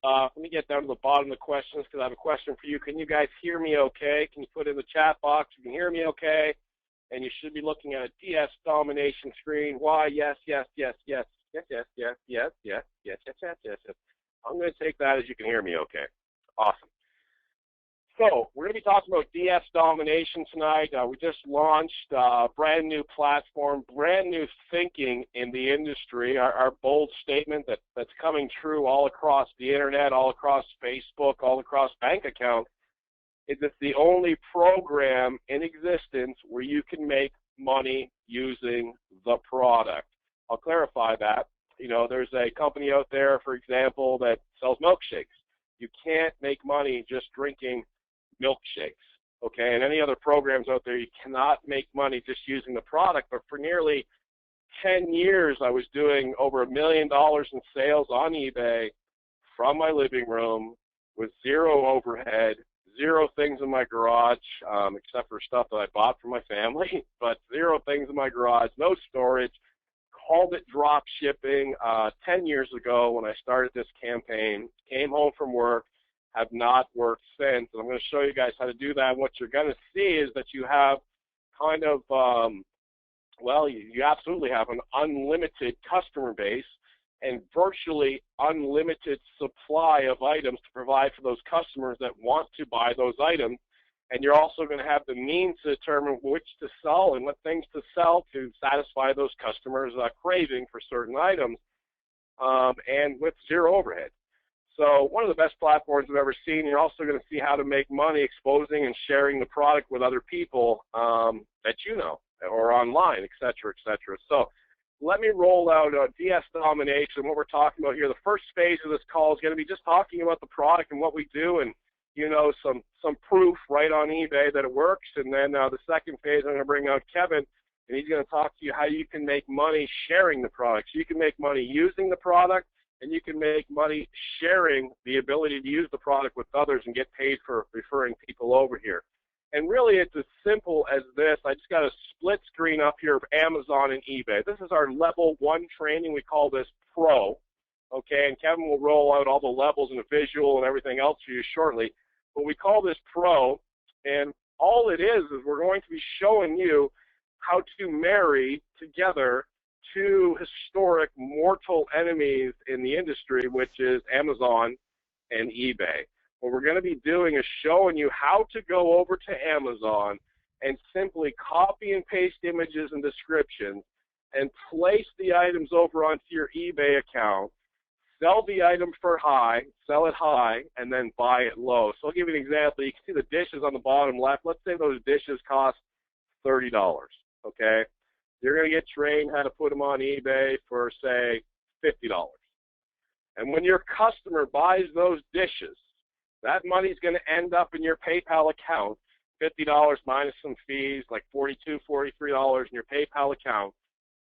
Let me get down to the bottom of the questions because I have a question for you. Can you guys hear me okay? Can you put in the chat box? You can hear me okay? And you should be looking at a DS Domination screen. Why? Yes, yes, yes, yes, yes, yes, yes, yes, yes, yes, yes, yes, yes, yes. I'm going to take that as you can hear me okay. Awesome. So we're going to be talking about DS Domination tonight. We just launched a brand new platform, brand new thinking in the industry. Our bold statement that's coming true all across the internet, all across Facebook, all across bank accounts, is it's the only program in existence where you can make money using the product. I'll clarify that. You know, there's a company out there, for example, that sells milkshakes. You can't make money just drinking milkshakes, okay? And any other programs out there, you cannot make money just using the product. But for nearly 10 years, I was doing over $1 million in sales on eBay from my living room with zero overhead, zero things in my garage, except for stuff that I bought for my family, but zero things in my garage, no storage. Called it drop shipping 10 years ago when I started this campaign. Came home from work, have not worked since. And I'm going to show you guys how to do that. And what you're going to see is that you have kind of, well, you absolutely have an unlimited customer base and virtually unlimited supply of items to provide for those customers that want to buy those items. And you're also going to have the means to determine which to sell and what things to sell to satisfy those customers' craving for certain items, and with zero overhead. So one of the best platforms I've ever seen. You're also going to see how to make money exposing and sharing the product with other people that you know, or online, et cetera, et cetera. So let me roll out DS Domination. What we're talking about here, the first phase of this call is going to be just talking about the product and what we do, and you know, some proof right on eBay that it works. And then the second phase, I'm going to bring out Kevin, and he's going to talk to you how you can make money sharing the product. So you can make money using the product, and you can make money sharing the ability to use the product with others and get paid for referring people over here. And really, it's as simple as this. I just got a split screen up here of Amazon and eBay. This is our level 1 training. We call this Pro. Okay, and Kevin will roll out all the levels and a visual and everything else for you shortly. But we call this Pro, and all it is we're going to be showing you how to marry together two historic mortal enemies in the industry, which is Amazon and eBay. What we're going to be doing is showing you how to go over to Amazon and simply copy and paste images and descriptions and place the items over onto your eBay account, sell the item for high, sell it high, and then buy it low. So I'll give you an example. You can see the dishes on the bottom left. Let's say those dishes cost $30, okay? You're going to get trained how to put them on eBay for, say, $50. And when your customer buys those dishes, that money's going to end up in your PayPal account, $50 minus some fees, like $42, $43 in your PayPal account.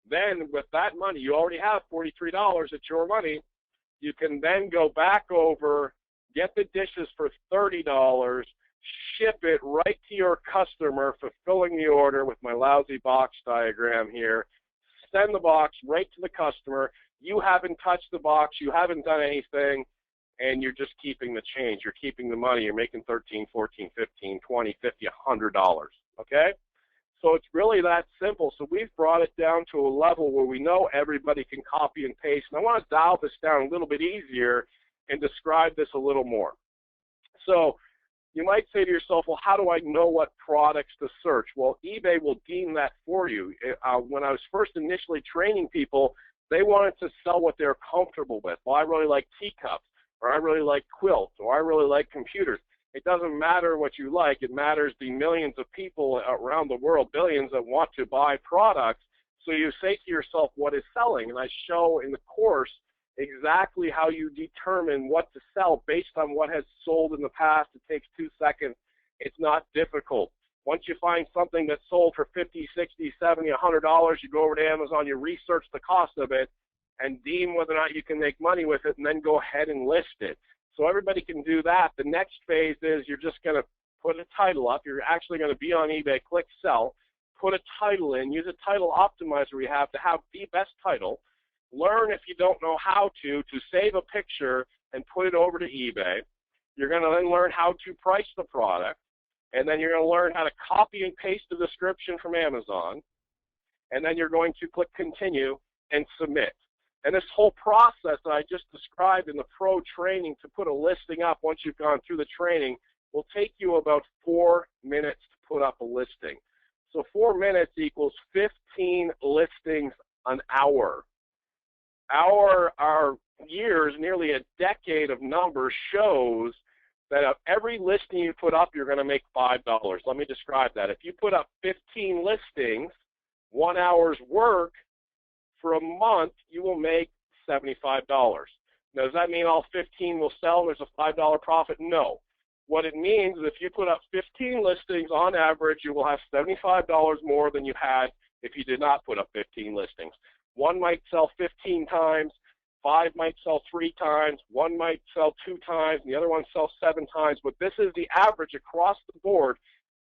Then with that money, you already have $43. It's your money. You can then go back over, get the dishes for $30, ship it right to your customer, fulfilling the order with my lousy box diagram here, send the box right to the customer. You haven't touched the box, you haven't done anything, and you're just keeping the change. You're keeping the money. You're making $13, $14, $15, $20, $50, $100, okay? So it's really that simple. So we've brought it down to a level where we know everybody can copy and paste. And I want to dial this down a little bit easier and describe this a little more. So you might say to yourself, well, how do I know what products to search? Well, eBay will deem that for you. When I was first initially training people, they wanted to sell what they're comfortable with. Well, I really like teacups, or I really like quilts, or I really like computers. It doesn't matter what you like. It matters the millions of people around the world, billions, that want to buy products. So you say to yourself, what is selling? And I show in the course exactly how you determine what to sell based on what has sold in the past. It takes 2 seconds. It's not difficult. Once you find something that's sold for $50, $60, $70, $100, you go over to Amazon, you research the cost of it, and deem whether or not you can make money with it, and then go ahead and list it. So everybody can do that. The next phase is you're just going to put a title up. You're actually going to be on eBay, click sell, put a title in, use a title optimizer we have to have the best title. Learn, if you don't know how to save a picture and put it over to eBay. You're going to then learn how to price the product, and then you're going to learn how to copy and paste the description from Amazon, and then you're going to click continue and submit. And this whole process that I just described in the pro training to put a listing up once you've gone through the training will take you about 4 minutes to put up a listing. So 4 minutes equals 15 listings an hour. Our years, nearly a decade of numbers, shows that of every listing you put up, you're going to make $5. Let me describe that. If you put up 15 listings, 1 hour's work, for a month, you will make $75. Now, does that mean all 15 will sell and there's a $5 profit? No. What it means is if you put up 15 listings, on average, you will have $75 more than you had if you did not put up 15 listings. One might sell 15 times, 5 might sell 3 times, 1 might sell 2 times, and the other one sells 7 times. But this is the average across the board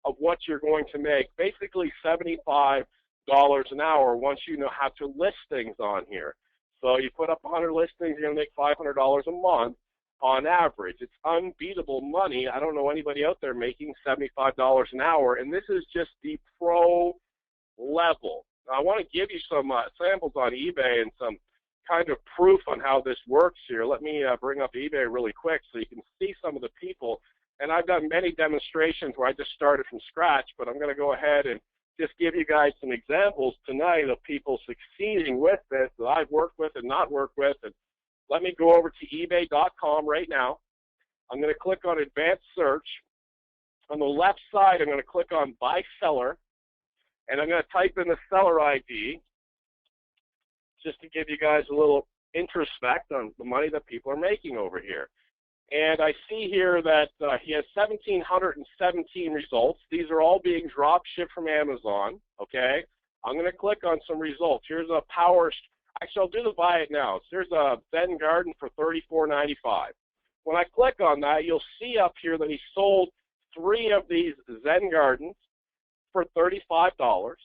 of what you're going to make, basically $75 an hour once you know how to list things on here. So you put up 100 listings, you're going to make $500 a month on average. It's unbeatable money. I don't know anybody out there making $75 an hour, and this is just the pro level. Now, I want to give you some samples on eBay and some kind of proof on how this works here. Let me bring up eBay really quick so you can see some of the people. And I've done many demonstrations where I just started from scratch, but I'm going to go ahead and just give you guys some examples tonight of people succeeding with this that I've worked with and not worked with. And let me go over to ebay.com right now. I'm going to click on advanced search. On the left side, I'm going to click on buy seller, and I'm going to type in the seller ID just to give you guys a little introspect on the money that people are making over here. And I see here that he has 1,717 results. These are all being drop shipped from Amazon, okay? I'm going to click on some results. Here's a actually, I'll do the buy it now. So here's a Zen Garden for $34.95. When I click on that, you'll see up here that he sold 3 of these Zen Gardens for $35,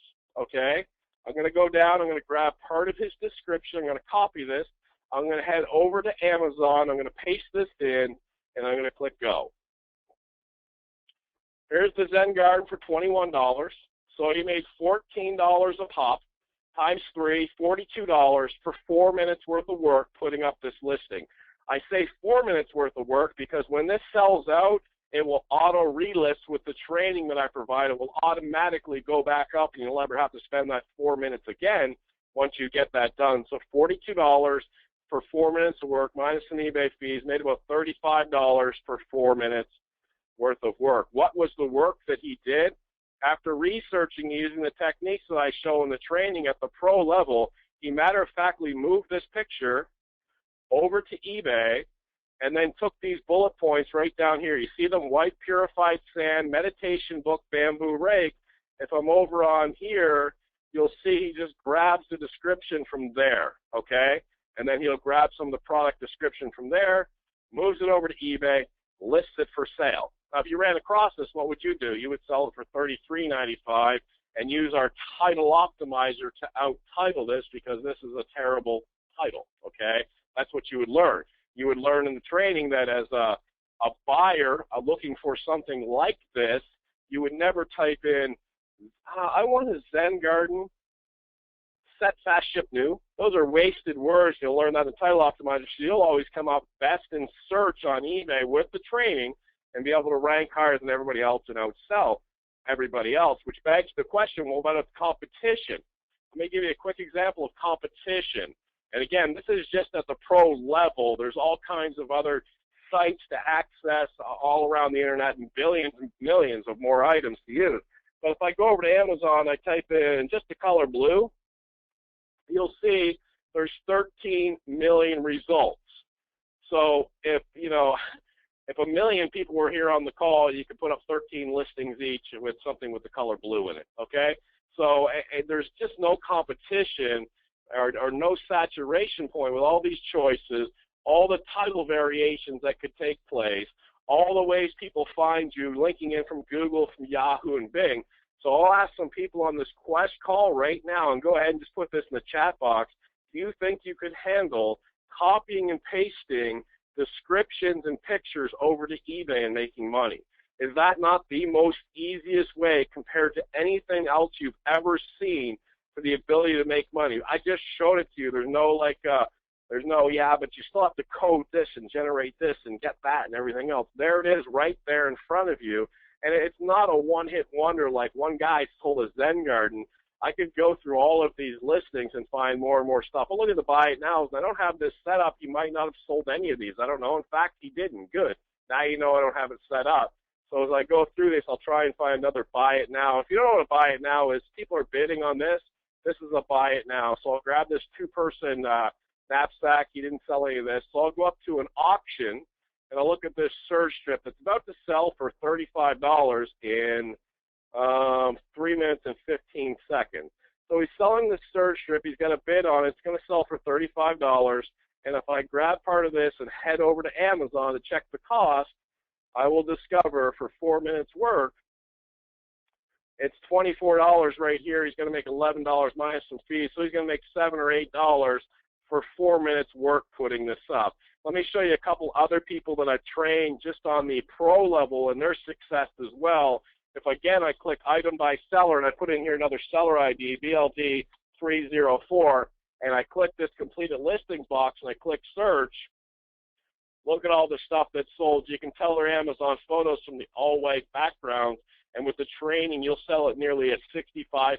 okay? I'm going to go down. I'm going to grab part of his description. I'm going to copy this. I'm going to head over to Amazon. I'm going to paste this in, and I'm going to click go. Here's the Zen Garden for $21. So he made $14 a pop, times 3, $42 for 4 minutes worth of work putting up this listing. I say 4 minutes worth of work because when this sells out, it will auto relist with the training that I provide. It will automatically go back up, and you'll never have to spend that 4 minutes again once you get that done. So $42 for 4 minutes of work, minus some eBay fees, made about $35 for 4 minutes worth of work. What was the work that he did? After researching using the techniques that I show in the training at the pro level, he matter-of-factly moved this picture over to eBay and then took these bullet points right down here. You see them, white purified sand, meditation book, bamboo rake. If I'm over on here, you'll see he just grabs the description from there, okay? And then he'll grab some of the product description from there, moves it over to eBay, lists it for sale. Now, if you ran across this, what would you do? You would sell it for $33.95 and use our title optimizer to out-title this because this is a terrible title, okay? That's what you would learn. You would learn in the training that as a buyer looking for something like this, you would never type in, I want a Zen Garden, set, fast, ship, new. Those are wasted words. You'll learn that in title optimizer. So you'll always come up best in search on eBay with the training and be able to rank higher than everybody else and outsell everybody else, which begs the question, well, what about competition? Let me give you a quick example of competition. And again, this is just at the pro level. There's all kinds of other sites to access all around the internet and billions and millions of more items to use. But if I go over to Amazon, I type in just the color blue, you'll see there's 13 million results. So if, if a million people were here on the call, you could put up 13 listings each with something with the color blue in it, okay? So there's just no competition or no saturation point with all these choices, all the title variations that could take place, all the ways people find you, linking in from Google, from Yahoo, and Bing. So I'll ask some people on this Quest call right now, and go ahead and just put this in the chat box. Do you think you could handle copying and pasting descriptions and pictures over to eBay and making money. Is that not the most easiest way compared to anything else you've ever seen for the ability to make money? I just showed it to you. There's no yeah, but you still have to code this and generate this and get that and everything else. There it is right there in front of you. And it's not a one-hit wonder like one guy sold a Zen garden. I could go through all of these listings and find more and more stuff. Well, look at the buy it now. I don't have this set up. He might not have sold any of these. I don't know. In fact, he didn't. Good. Now you know I don't have it set up. So as I go through this, I'll try and find another buy it now. If you don't know what a buy it now is, people are bidding on this. This is a buy it now. So I'll grab this two-person knapsack. He didn't sell any of this. So I'll go up to an auction, and I'll look at this surge strip that's about to sell for $35 in 3 minutes and 15 seconds. So he's selling the surge strip. He's got a bid on it. It's going to sell for $35. And if I grab part of this and head over to Amazon to check the cost, I will discover for 4 minutes work, it's $24 right here. He's going to make $11 minus some fees. So he's going to make $7 or $8 for 4 minutes work putting this up. Let me show you a couple other people that I've trained just on the pro level and their success as well. If again I click item by seller and I put in here another seller ID, BLD304, and I click this completed listings box and I click search, look at all the stuff that's sold. You can tell they're Amazon photos from the all-white background, and with the training you'll sell at nearly a 65%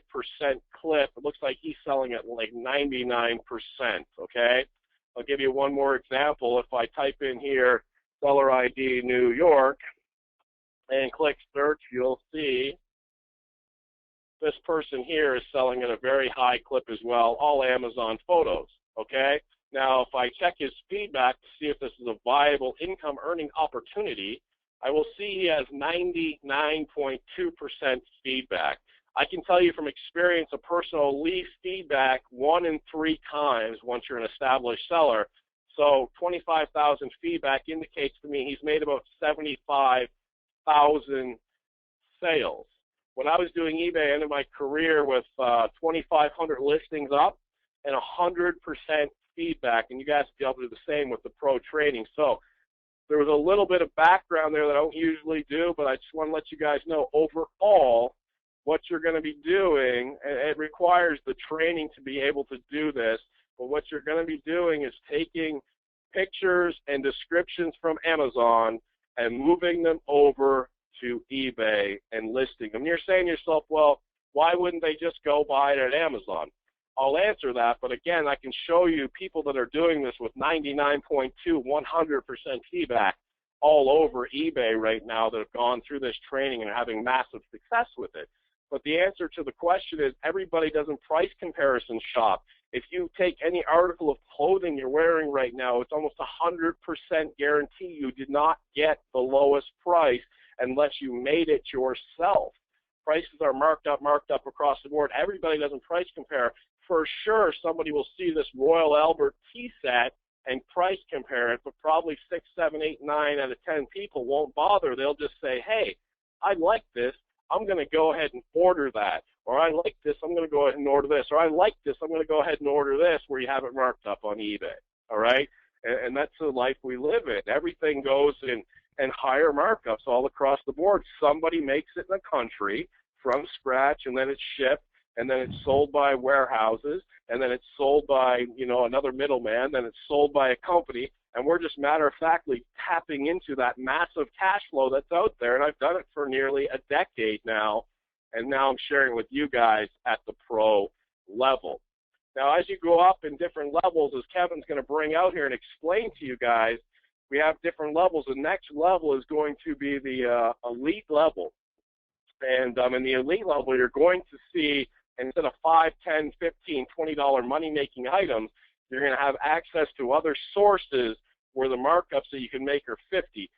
clip. It looks like he's selling at like 99%, okay? I'll give you one more example. If I type in here seller ID New York, and click search, you'll see this person here is selling at a very high clip as well, all Amazon photos, okay? Now, if I check his feedback to see if this is a viable income earning opportunity, I will see he has 99.2% feedback. I can tell you from experience, a person will leave feedback 1 in 3 times once you're an established seller. So 25,000 feedback indicates to me he's made about 75,000 sales. When I was doing eBay, I ended my career with 2,500 listings up and 100% feedback, and you guys will be able to do the same with the pro training. So there was a little bit of background there that I don't usually do, but I just want to let you guys know overall what you're going to be doing, and it requires the training to be able to do this, but what you're going to be doing is taking pictures and descriptions from Amazon and moving them over to eBay and listing them. And you're saying to yourself, well, why wouldn't they just go buy it at Amazon? I'll answer that, but again, I can show you people that are doing this with 99.2, 100% feedback all over eBay right now that have gone through this training and are having massive success with it. But the answer to the question is everybody doesn't price comparison shop. If you take any article of clothing you're wearing right now, it's almost 100% guarantee you did not get the lowest price unless you made it yourself. Prices are marked up across the board. Everybody doesn't price compare. For sure, somebody will see this Royal Albert tea set and price compare it, but probably 6, 7, 8, 9 out of 10 people won't bother. They'll just say, hey, I like this. I'm going to go ahead and order that. Or I like this, I'm going to go ahead and order this. Or I like this, I'm going to go ahead and order this, where you have it marked up on eBay. All right? And that's the life we live in. Everything goes in higher markups all across the board. Somebody makes it in the country from scratch, and then it's shipped, and then it's sold by warehouses, and then it's sold by, you know, another middleman, then it's sold by a company, and we're just matter-of-factly tapping into that massive cash flow that's out there, and I've done it for nearly a decade now, and now I'm sharing with you guys at the pro level. Now, as you go up in different levels, as Kevin's going to bring out here and explain to you guys, we have different levels. The next level is going to be the elite level. And in the elite level, you're going to see, instead of $5, $10, $15, $20 money-making items, you're going to have access to other sources where the markups that you can make are $50,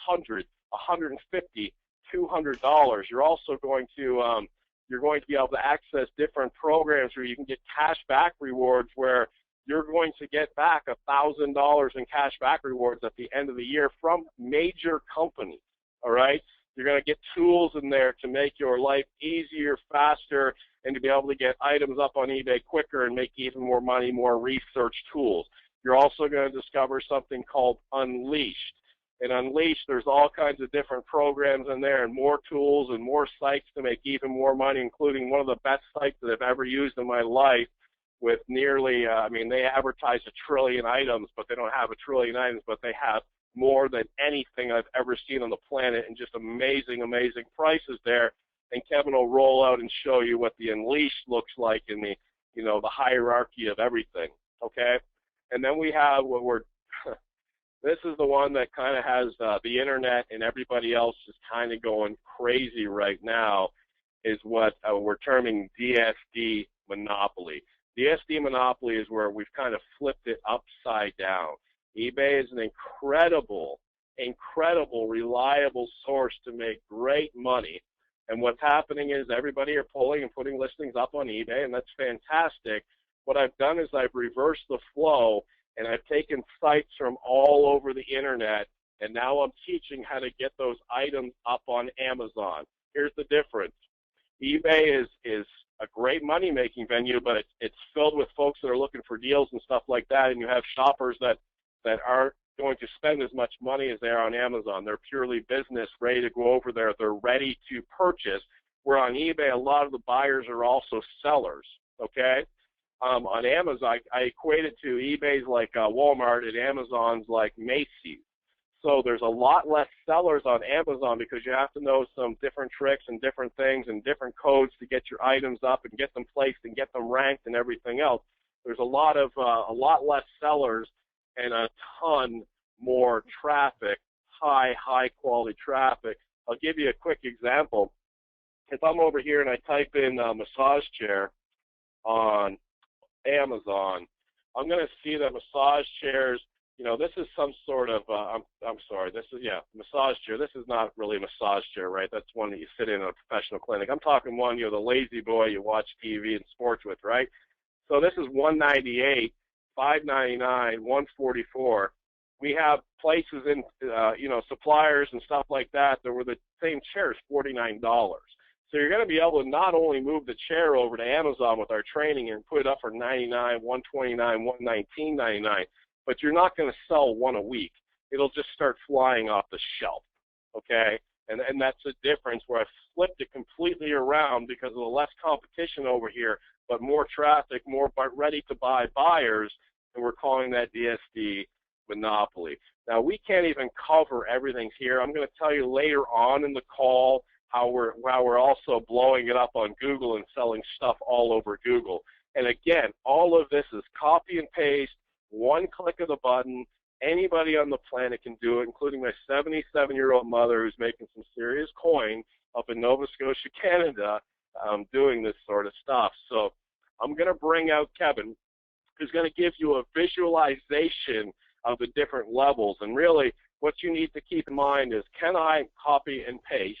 $100, $150, $200. You're also going to be able to access different programs where you can get cash back rewards, where you're going to get back $1,000 in cash back rewards at the end of the year from major companies. All right. You're going to get tools in there to make your life easier, faster, and to be able to get items up on eBay quicker and make even more money, more research tools. You're also going to discover something called Unleashed. In Unleashed, there's all kinds of different programs in there and more tools and more sites to make even more money, including one of the best sites that I've ever used in my life with nearly, I mean, they advertise 1 trillion items, but they don't have 1 trillion items, but they have more than anything I've ever seen on the planet, and just amazing, amazing prices there. And Kevin will roll out and show you what the Unleashed looks like in the, you know, the hierarchy of everything, okay? And then we have what we're, this is the one that kind of has the internet and everybody else is kind of going crazy right now, is what we're terming DSD monopoly. DSD monopoly is where we've kind of flipped it upside down. eBay is an incredible, reliable source to make great money. And what's happening is everybody are pulling and putting listings up on eBay, and that's fantastic. What I've done is I've reversed the flow, and I've taken sites from all over the internet, and now I'm teaching how to get those items up on Amazon. Here's the difference. eBay is a great money-making venue, but it's filled with folks that are looking for deals and stuff like that, and you have shoppers that aren't going to spend as much money as they are on Amazon. They're purely business, ready to go over there. They're ready to purchase. Where on eBay, a lot of the buyers are also sellers, okay? On Amazon, I equate it to eBay's like Walmart and Amazon's like Macy's. So there's a lot less sellers on Amazon because you have to know some different tricks and different things and different codes to get your items up and get them placed and get them ranked and everything else. There's a lot less sellers and a ton more traffic, high quality traffic. I'll give you a quick example. If I'm over here and I type in massage chair on Amazon, I'm going to see that massage chairs, you know, this is some sort of, I'm sorry, this is, yeah, massage chair. This is not really a massage chair, right? That's one that you sit in a professional clinic. I'm talking one, you know, the lazy boy you watch TV and sports with, right? So this is $198, $599, $144. We have places in, you know, suppliers and stuff like that were the same chairs, $49. So you're going to be able to not only move the chair over to Amazon with our training and put it up for $99, $129, $119.99, but you're not going to sell one a week. It'll just start flying off the shelf, okay? And that's the difference where I've flipped it completely around because of the less competition over here, but more traffic, more ready-to-buy buyers, and we're calling that DSD monopoly. Now, we can't even cover everything here. I'm going to tell you later on in the call how we're also blowing it up on Google and selling stuff all over Google. And again, all of this is copy and paste, one click of the button. Anybody on the planet can do it, including my 77-year-old mother who's making some serious coin up in Nova Scotia, Canada, doing this sort of stuff. So I'm going to bring out Kevin, who's going to give you a visualization of the different levels. And really, what you need to keep in mind is, can I copy and paste?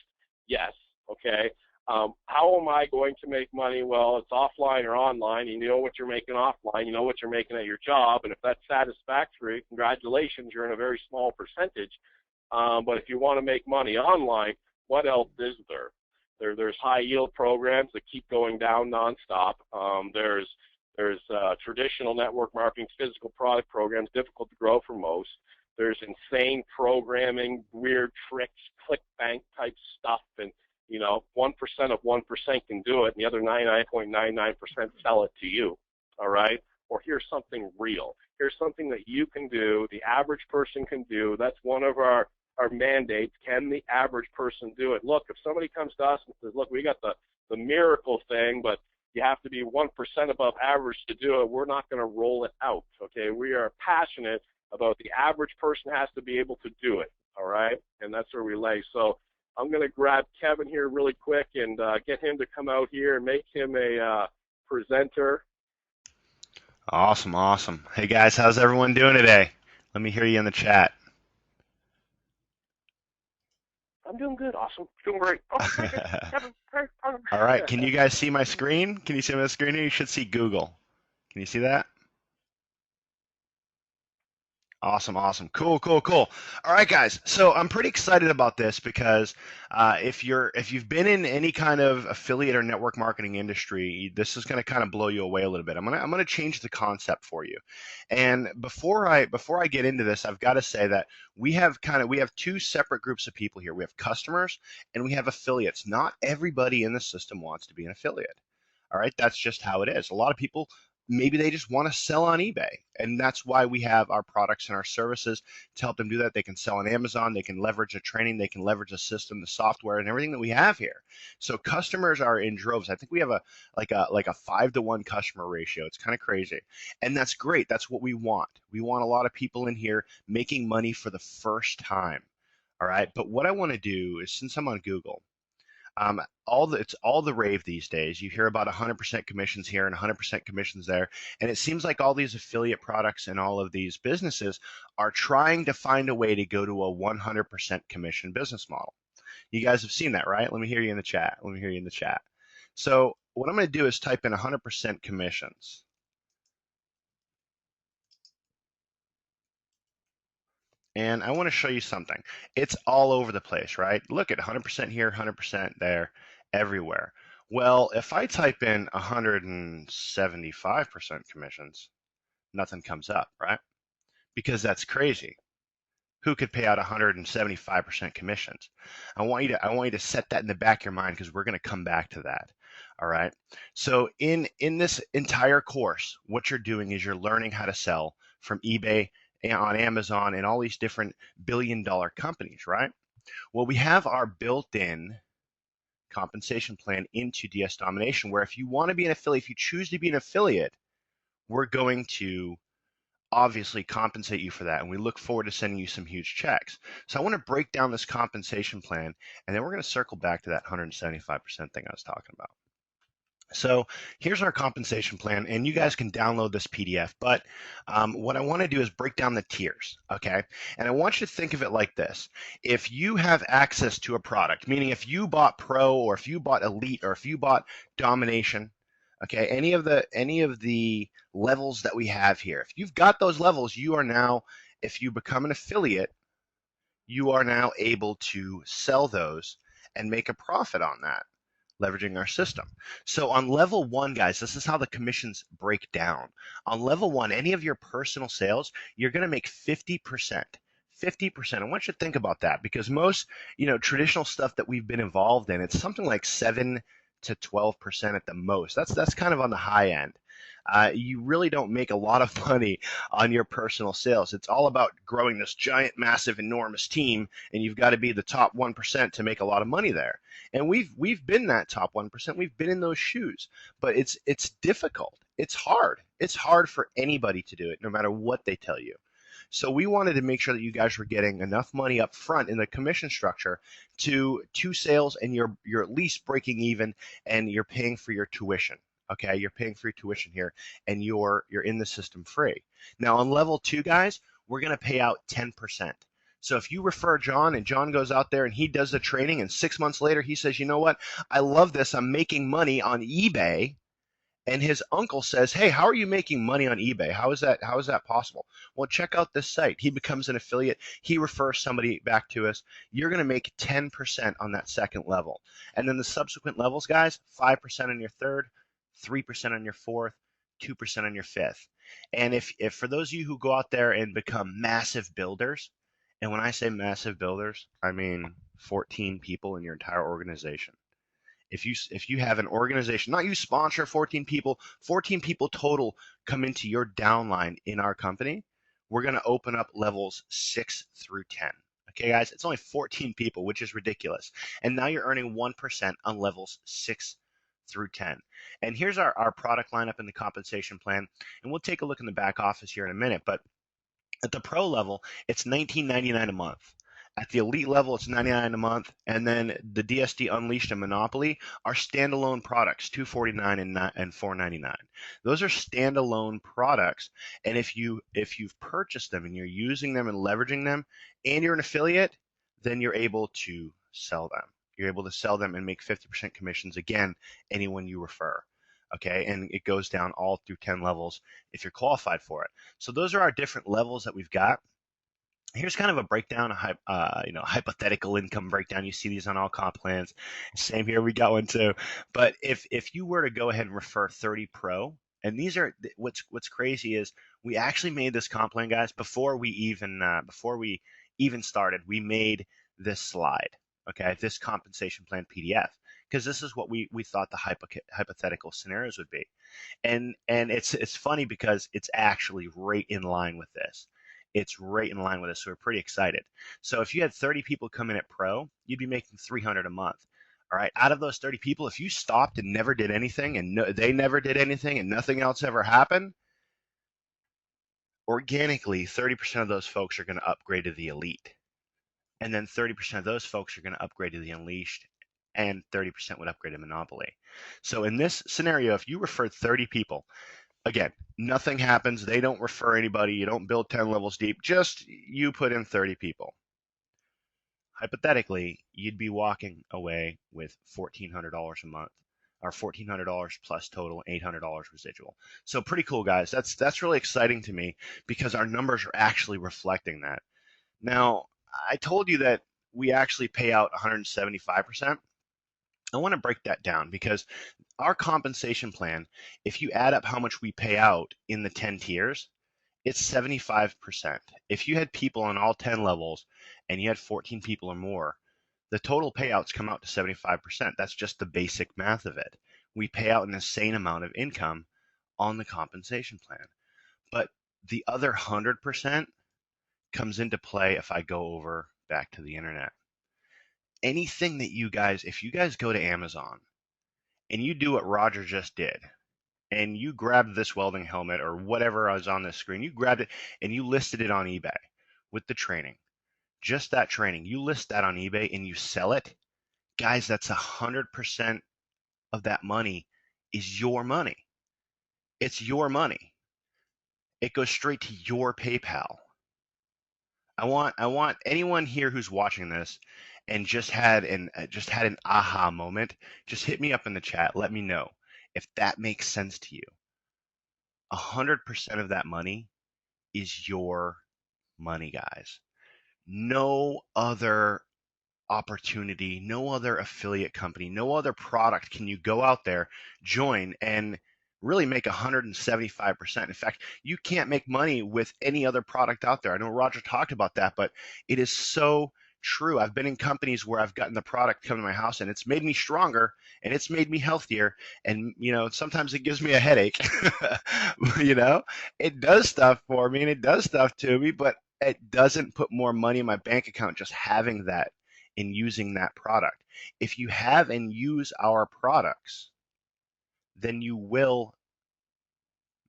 Yes. Okay. How am I going to make money? Well, it's offline or online. You know what you're making offline. You know what you're making at your job. And if that's satisfactory, congratulations, you're in a very small percentage. But if you want to make money online, what else is there? There's high yield programs that keep going down nonstop. There's traditional network marketing, physical product programs, difficult to grow for most. There's insane programming, weird tricks, ClickBank type stuff, and you know, 1% of 1% can do it, and the other 99.99% sell it to you, all right? Or here's something real. Here's something that you can do, the average person can do. That's one of our mandates. Can the average person do it? Look, if somebody comes to us and says, look, we got the miracle thing, but you have to be 1% above average to do it, we're not going to roll it out, okay? We are passionate about the average person has to be able to do it, all right? And that's where we lay. So I'm going to grab Kevin here really quick and get him to come out here and make him a presenter. Awesome, awesome. Hey guys, how's everyone doing today? Let me hear you in the chat. I'm doing good. Awesome. Doing great. Oh, Kevin. All right, can you guys see my screen? Can you see my screen here? You should see Google. Can you see that? Awesome, awesome. Cool, cool, cool. All right, guys. So I'm pretty excited about this because if you've been in any kind of affiliate or network marketing industry, this is going to kind of blow you away a little bit. I'm gonna change the concept for you. And before I get into this, I've got to say that we have two separate groups of people here. We have customers and we have affiliates. Not everybody in the system wants to be an affiliate. All right, that's just how it is. A lot of people, maybe they just want to sell on eBay. And that's why we have our products and our services to help them do that. They can sell on Amazon, they can leverage the training, they can leverage the system, the software, and everything that we have here. So customers are in droves. I think we have a 5-to-1 customer ratio. It's kind of crazy. And that's great. That's what we want. We want a lot of people in here making money for the first time. All right. But what I want to do is, since I'm on Google, it's all the rave these days. You hear about 100% commissions here and 100% commissions there, and it seems like all these affiliate products and all of these businesses are trying to find a way to go to a 100% commission business model. You guys have seen that, right? Let me hear you in the chat. Let me hear you in the chat. So what I'm going to do is type in 100% commissions. And I want to show you something. It's all over the place, right? Look at 100% here, 100% there, everywhere. Well, if I type in 175% commissions, nothing comes up, right? Because that's crazy. Who could pay out 175% commissions? I want you to set that in the back of your mind because we're going to come back to that. All right. So in this entire course, what you're doing is you're learning how to sell from eBay, on Amazon, and all these different billion-dollar companies, right? Well, we have our built-in compensation plan into DS Domination, where if you want to be an affiliate, if you choose to be an affiliate, we're going to obviously compensate you for that, and we look forward to sending you some huge checks. So I want to break down this compensation plan, and then we're going to circle back to that 175% thing I was talking about. So here's our compensation plan, and you guys can download this PDF, but what I want to do is break down the tiers, okay? And I want you to think of it like this. If you have access to a product, meaning if you bought Pro or if you bought Elite or if you bought Domination, okay, any of the levels that we have here, if you've got those levels, you are now, if you become an affiliate, you are now able to sell those and make a profit on that, leveraging our system. So on level 1, guys, this is how the commissions break down. On level 1, any of your personal sales, you're going to make 50%. 50%. I want you to think about that, because most, traditional stuff that we've been involved in, it's something like 7 to 12% at the most. That's kind of on the high end. You really don't make a lot of money on your personal sales. It's all about growing this giant, massive, enormous team, and you've got to be the top 1% to make a lot of money there. And we've been that top 1%. We've been in those shoes, but it's difficult. It's hard. It's hard for anybody to do it, no matter what they tell you. So we wanted to make sure that you guys were getting enough money up front in the commission structure to sales, and you're at least breaking even, and you're paying for your tuition. Okay, you're paying for your tuition here, and you're in the system free. Now on level 2, guys, we're going to pay out 10%. So if you refer John and John goes out there and he does the training, and 6 months later he says, you know what, I love this, I'm making money on eBay, and his uncle says, hey, how are you making money on eBay? How is that possible? Well, check out this site. He becomes an affiliate. He refers somebody back to us. You're going to make 10% on that second level. And then the subsequent levels, guys, 5% on your third, 3% on your fourth, 2% on your fifth. And if for those of you who go out there and become massive builders, and when I say massive builders, I mean 14 people in your entire organization. If you have an organization, not you sponsor 14 people total come into your downline in our company, we're going to open up levels 6 through 10. Okay, guys, it's only 14 people, which is ridiculous. And now you're earning 1% on levels 6 through 10. And here's our product lineup in the compensation plan. And we'll take a look in the back office here in a minute. But at the pro level, it's $19.99 a month. At the elite level, it's $99 a month, and then the DSD Unleashed and Monopoly are standalone products, $249 and $499. Those are standalone products, and if you've purchased them and you're using them and leveraging them, and you're an affiliate, then you're able to sell them. You're able to sell them and make 50% commissions, again, anyone you refer. Okay, and it goes down all through 10 levels if you're qualified for it. So those are our different levels that we've got. Here's kind of a breakdown, hypothetical income breakdown. You see these on all comp plans. Same here, we got one too. But if you were to go ahead and refer 30 pro, and these are what's crazy is we actually made this comp plan, guys, before we even started. We made this slide, okay, this compensation plan PDF, because this is what we thought the hypothetical scenarios would be, and it's funny because it's actually right in line with this. It's right in line with us, so we're pretty excited. So if you had 30 people come in at pro, you'd be making 300 a month. All right. Out of those 30 people, if you stopped and never did anything, and they never did anything, and nothing else ever happened, organically, 30% of those folks are going to upgrade to the elite, and then 30% of those folks are going to upgrade to the unleashed, and 30% would upgrade to monopoly. So in this scenario, if you referred 30 people, again, nothing happens. They don't refer anybody. You don't build 10 levels deep. Just you put in 30 people. Hypothetically, you'd be walking away with $1,400 a month, or $1,400 plus total, $800 residual. So pretty cool, guys. That's really exciting to me because our numbers are actually reflecting that. Now, I told you that we actually pay out 175%. I want to break that down because our compensation plan, if you add up how much we pay out in the 10 tiers, it's 75%. If you had people on all 10 levels and you had 14 people or more, the total payouts come out to 75%. That's just the basic math of it. We pay out an insane amount of income on the compensation plan. But the other 100% comes into play if I go over back to the internet. Anything that you guys, if you guys go to Amazon and you do what Roger just did, and you grabbed this welding helmet or whatever is on this screen, you grabbed it and you listed it on eBay with the training, just that training, you list that on eBay and you sell it, guys, that's 100% of that money is your money. It's your money. It goes straight to your PayPal. I want anyone here who's watching this and just had an aha moment, just hit me up in the chat. Let me know if that makes sense to you. 100% of that money is your money, guys. No other opportunity, no other affiliate company, no other product can you go out there, join, and really make 175%. In fact, you can't make money with any other product out there. I know Roger talked about that, but it is so true. I've been in companies where I've gotten the product come to my house and it's made me stronger and it's made me healthier. And, sometimes it gives me a headache. It does stuff for me and it does stuff to me, but it doesn't put more money in my bank account just having that and using that product. If you have and use our products, then you will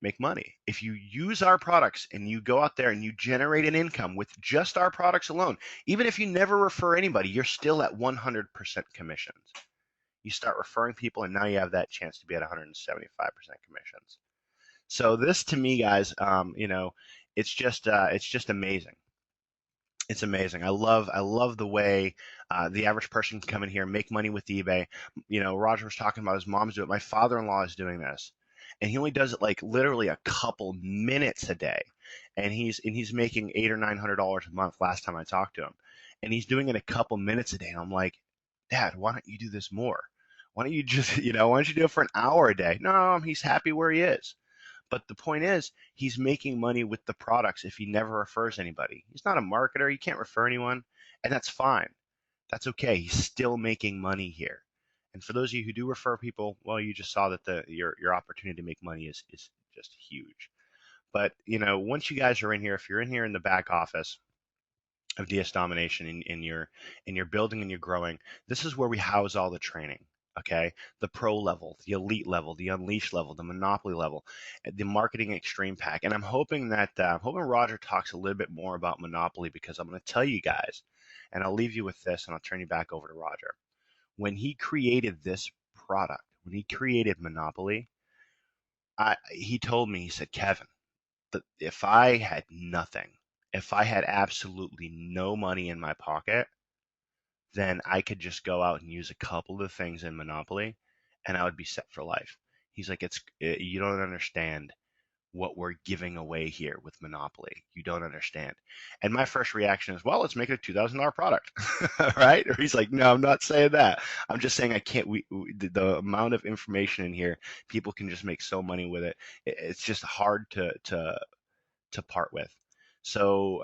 make money. If you use our products and you go out there and you generate an income with just our products alone, even if you never refer anybody, you're still at 100% commissions. You start referring people and now you have that chance to be at 175% commissions. So this to me, guys, it's just amazing. It's amazing. I love the way the average person can come in here and make money with eBay. Roger was talking about his mom's doing it. My father-in-law is doing this, and he only does it like literally a couple minutes a day, and he's making $800 or $900 a month. Last time I talked to him, and he's doing it a couple minutes a day. And I'm like, Dad, why don't you do this more? Why don't you just why don't you do it for an hour a day? No, he's happy where he is. But the point is, he's making money with the products if he never refers anybody. He's not a marketer. He can't refer anyone, and that's fine. That's okay. He's still making money here. And for those of you who do refer people, well, you just saw that your opportunity to make money is just huge. But once you guys are in here, if you're in here in the back office of DS Domination and you're building and you're growing, this is where we house all the training. Okay, the pro level, the elite level, the unleashed level, the monopoly level, the marketing extreme pack, and I'm hoping Roger talks a little bit more about monopoly because I'm going to tell you guys, and I'll leave you with this, and I'll turn you back over to Roger. When he created this product, when he created monopoly, he told me, he said, Kevin, that if I had nothing, if I had absolutely no money in my pocket, then I could just go out and use a couple of things in Monopoly and I would be set for life. He's like, you don't understand what we're giving away here with Monopoly. You don't understand. And my first reaction is, well, let's make it a $2,000 product, right? Or he's like, no, I'm not saying that. I'm just saying I can't. The amount of information in here, people can just make so money with it. It's just hard to part with. So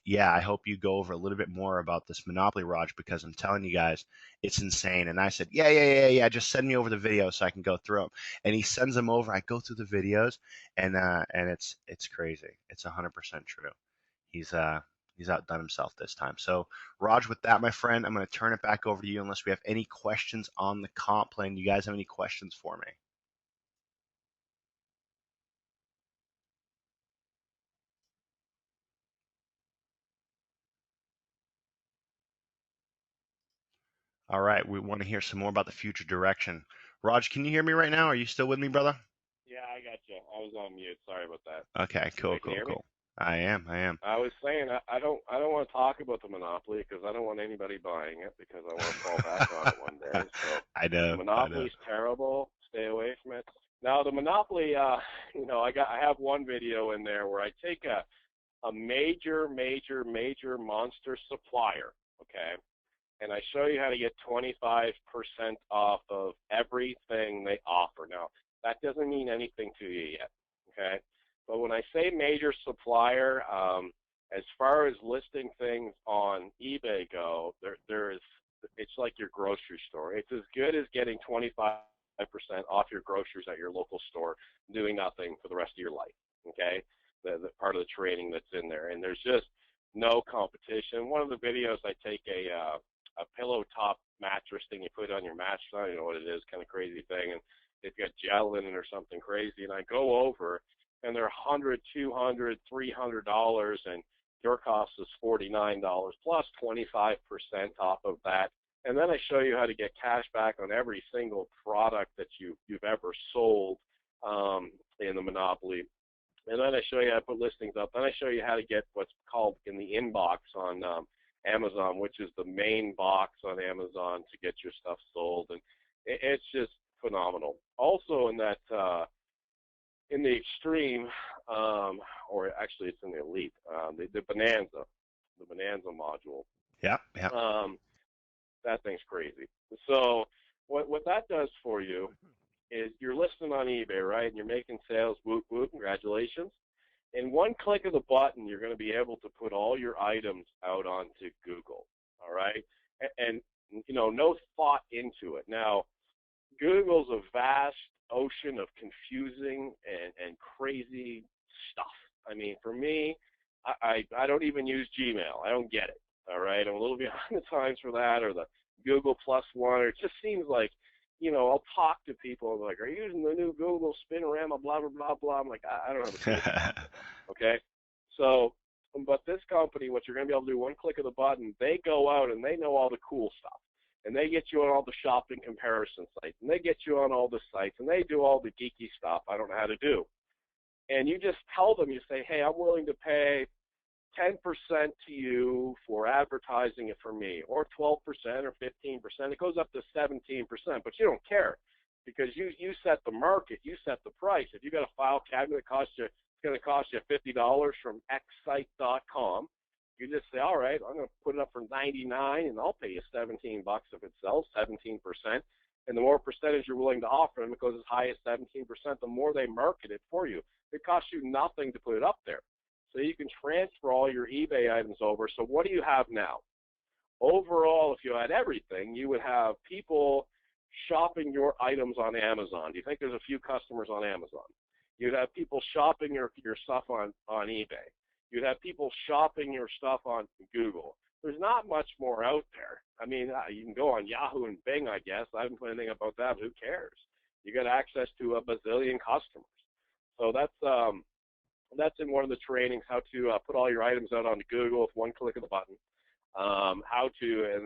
yeah, I hope you go over a little bit more about this Monopoly, Raj, because I'm telling you guys, it's insane. And I said, yeah, just send me over the videos so I can go through them. And he sends them over. I go through the videos, and it's crazy. It's 100% true. He's outdone himself this time. So Raj, with that, my friend, I'm going to turn it back over to you unless we have any questions on the comp plan. You guys have any questions for me? All right, we want to hear some more about the future direction. Raj, can you hear me right now? Are you still with me, brother? Yeah, I got you. I was on mute. Sorry about that. Okay, You cool, can cool, hear me? cool. I am, I am. I was saying I don't want to talk about the monopoly because I don't want anybody buying it because I want to fall back on it one day. So I the know, I know. monopoly's terrible. Stay away from it. Now the monopoly, I have one video in there where I take a major monster supplier, okay, and I show you how to get 25% off of everything they offer. Now that doesn't mean anything to you yet, okay? But when I say major supplier, as far as listing things on eBay go, it's like your grocery store. It's as good as getting 25% off your groceries at your local store, doing nothing for the rest of your life. Okay, the part of the training that's in there, and there's just no competition. One of the videos, I take a pillow top mattress thing you put on your mattress. I don't know what it is, kind of crazy thing, and they've got gel in it or something crazy, and I go over and they're $100, $200, $300, and your cost is $49 plus 25% off of that. And then I show you how to get cash back on every single product that you've ever sold in the Monopoly. And then I show you how to put listings up. Then I show you how to get what's called in the inbox on Amazon, which is the main box on Amazon to get your stuff sold. And it's just phenomenal. Also in that in the extreme, or actually it's in the elite, the Bonanza module. Yeah, yeah. That thing's crazy. So what that does for you is you're listing on eBay, right? And you're making sales. Whoop whoop! Congratulations. In one click of the button, you're going to be able to put all your items out onto Google. All right, and no thought into it. Now, Google's a vast ocean of confusing and crazy stuff. I mean, for me, I don't even use Gmail. I don't get it. All right, I'm a little behind the times for that, or the Google Plus One. Or it just seems like, I'll talk to people and like, are you using the new Google Spinorama? Blah blah blah blah. I'm like, I don't have a clue. Okay, so, but this company, what you're going to be able to do, one click of the button, they go out and they know all the cool stuff. And they get you on all the shopping comparison sites, and they get you on all the sites, and they do all the geeky stuff I don't know how to do. And you just tell them, you say, hey, I'm willing to pay 10% to you for advertising it for me, or 12% or 15%. It goes up to 17%, but you don't care because you set the market, you set the price. If you got a file cabinet that it's going to cost you $50 from xsite.com, you just say, all right, I'm going to put it up for 99 and I'll pay you 17 bucks if it sells, 17%. And the more percentage you're willing to offer them, it goes as high as 17%, the more they market it for you. It costs you nothing to put it up there. So you can transfer all your eBay items over. So what do you have now? Overall, if you had everything, you would have people shopping your items on Amazon. Do you think there's a few customers on Amazon? You'd have people shopping your stuff on eBay. You'd have people shopping your stuff on Google. There's not much more out there. I mean, you can go on Yahoo and Bing, I guess. I haven't put anything about that, but who cares? You got access to a bazillion customers. So that's in one of the trainings, how to put all your items out onto Google with one click of the button. And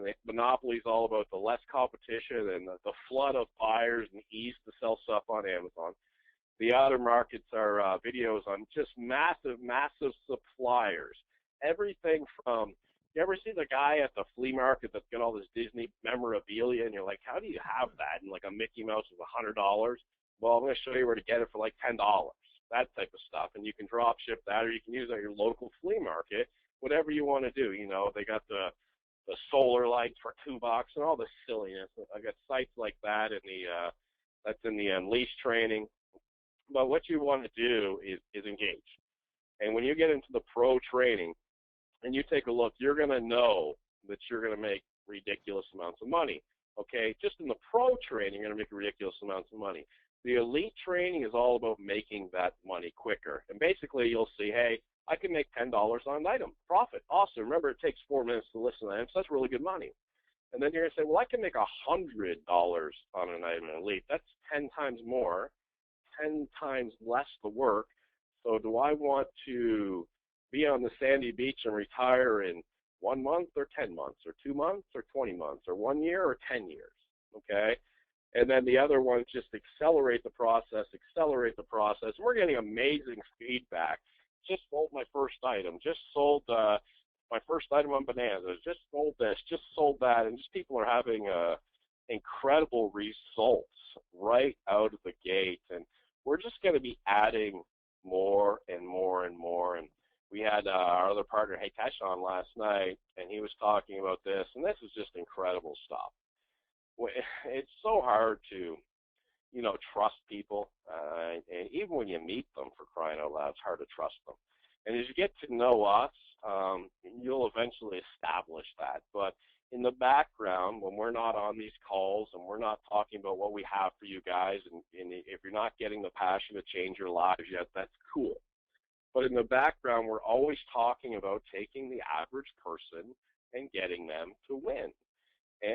the Monopoly is all about the less competition and the flood of buyers and ease to sell stuff on Amazon. The other markets are videos on just massive suppliers. Everything from, you ever see the guy at the flea market that's got all this Disney memorabilia, and you're like, how do you have that? And like a Mickey Mouse is $100. Well, I'm going to show you where to get it for like $10, that type of stuff. And you can drop ship that, or you can use it at your local flea market, whatever you want to do. You know, they got the solar lights for $2 and all this silliness. I got sites like that in the that's in the Unleash training. But what you want to do is engage. And when you get into the pro training and you take a look, you're going to know that you're going to make ridiculous amounts of money. Okay, just in the pro training, you're going to make ridiculous amounts of money. The elite training is all about making that money quicker. And basically, you'll see, hey, I can make $10 on an item. Profit. Awesome. Remember, it takes 4 minutes to listen to an item, so that's really good money. And then you're going to say, well, I can make $100 on an item in elite. That's 10 times more, 10 times less the work. So do I want to be on the sandy beach and retire in 1 month or 10 months or 2 months or 20 months or 1 year or 10 years? Okay. And then the other one, just accelerate the process. And we're getting amazing feedback. Just sold my first item. Just sold my first item on bananas. Just sold this. Just sold that. And just people are having incredible results right out of the gate. And we're just going to be adding more and more and more. And we had our other partner, Hitesh, on last night, and he was talking about this. And this is just incredible stuff. It's so hard to, you know, trust people, and even when you meet them, for crying out loud, it's hard to trust them. And as you get to know us, you'll eventually establish that. But in the background, when we're not on these calls and we're not talking about what we have for you guys, and if you're not getting the passion to change your lives yet, that's cool. But in the background, we're always talking about taking the average person and getting them to win.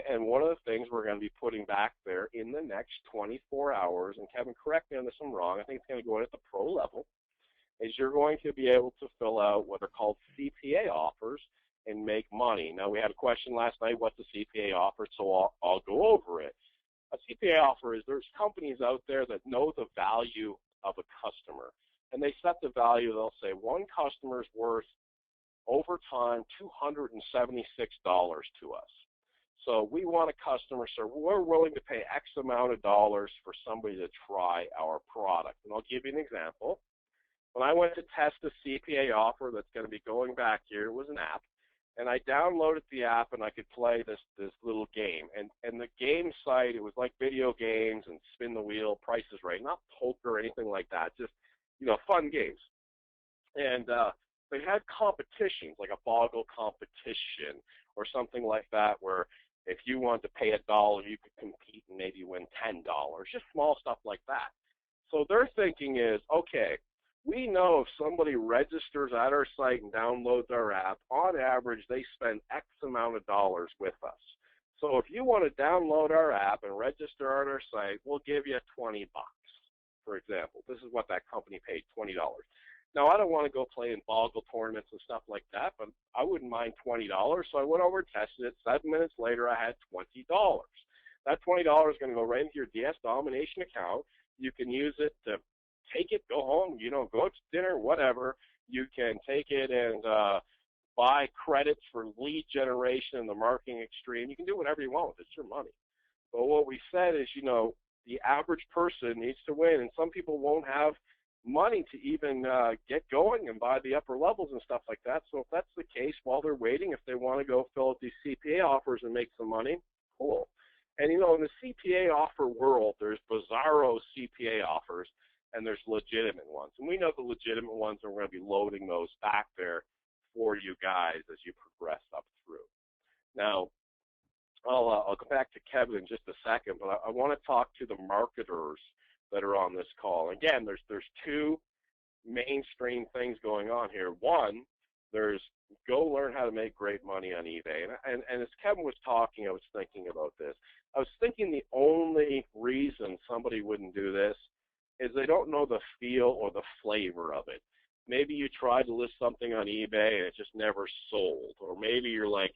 And one of the things we're going to be putting back there in the next 24 hours, and Kevin, correct me on this if I'm wrong, I think it's going to go in at the pro level, is you're going to be able to fill out what are called CPA offers and make money. Now, we had a question last night, what's a CPA offer, so I'll go over it. A CPA offer is there's companies out there that know the value of a customer, and they set the value. They'll say one customer's worth, over time, $276 to us. So we want a customer, so we're willing to pay X amount of dollars for somebody to try our product. And I'll give you an example. When I went to test a CPA offer that's going to be going back here, it was an app, and I downloaded the app and I could play this little game. And the game site, it was like video games and spin the wheel, Price is Right, not poker or anything like that, just, you know, fun games. And they had competitions, like a boggle competition or something like that, where if you wanted to pay $1, you could compete and maybe win $10, just small stuff like that. So their thinking is, okay, we know if somebody registers at our site and downloads our app, on average, they spend X amount of dollars with us. So if you want to download our app and register on our site, we'll give you $20, for example. This is what that company paid, $20. Now, I don't want to go play in boggle tournaments and stuff like that, but I wouldn't mind $20. So I went over and tested it. 7 minutes later, I had $20. That $20 is going to go right into your DS Domination account. You can use it to take it, go home, you know, go to dinner, whatever. You can take it and buy credits for lead generation in the marketing extreme. You can do whatever you want with it. It's your money. But what we said is, you know, the average person needs to win, and some people won't have money to even get going and buy the upper levels and stuff like that. So if that's the case, while they're waiting, if they want to go fill out these CPA offers and make some money, cool. And, you know, in the CPA offer world, there's bizarro CPA offers, and there's legitimate ones. And we know the legitimate ones, and we're going to be loading those back there for you guys as you progress up through. Now, I'll go back to Kevin in just a second, but I want to talk to the marketers that are on this call. Again, there's two mainstream things going on here. One, there's go learn how to make great money on eBay. And as Kevin was talking, I was thinking about this. I was thinking the only reason somebody wouldn't do this is they don't know the feel or the flavor of it. Maybe you tried to list something on eBay and it just never sold. Or maybe you're like,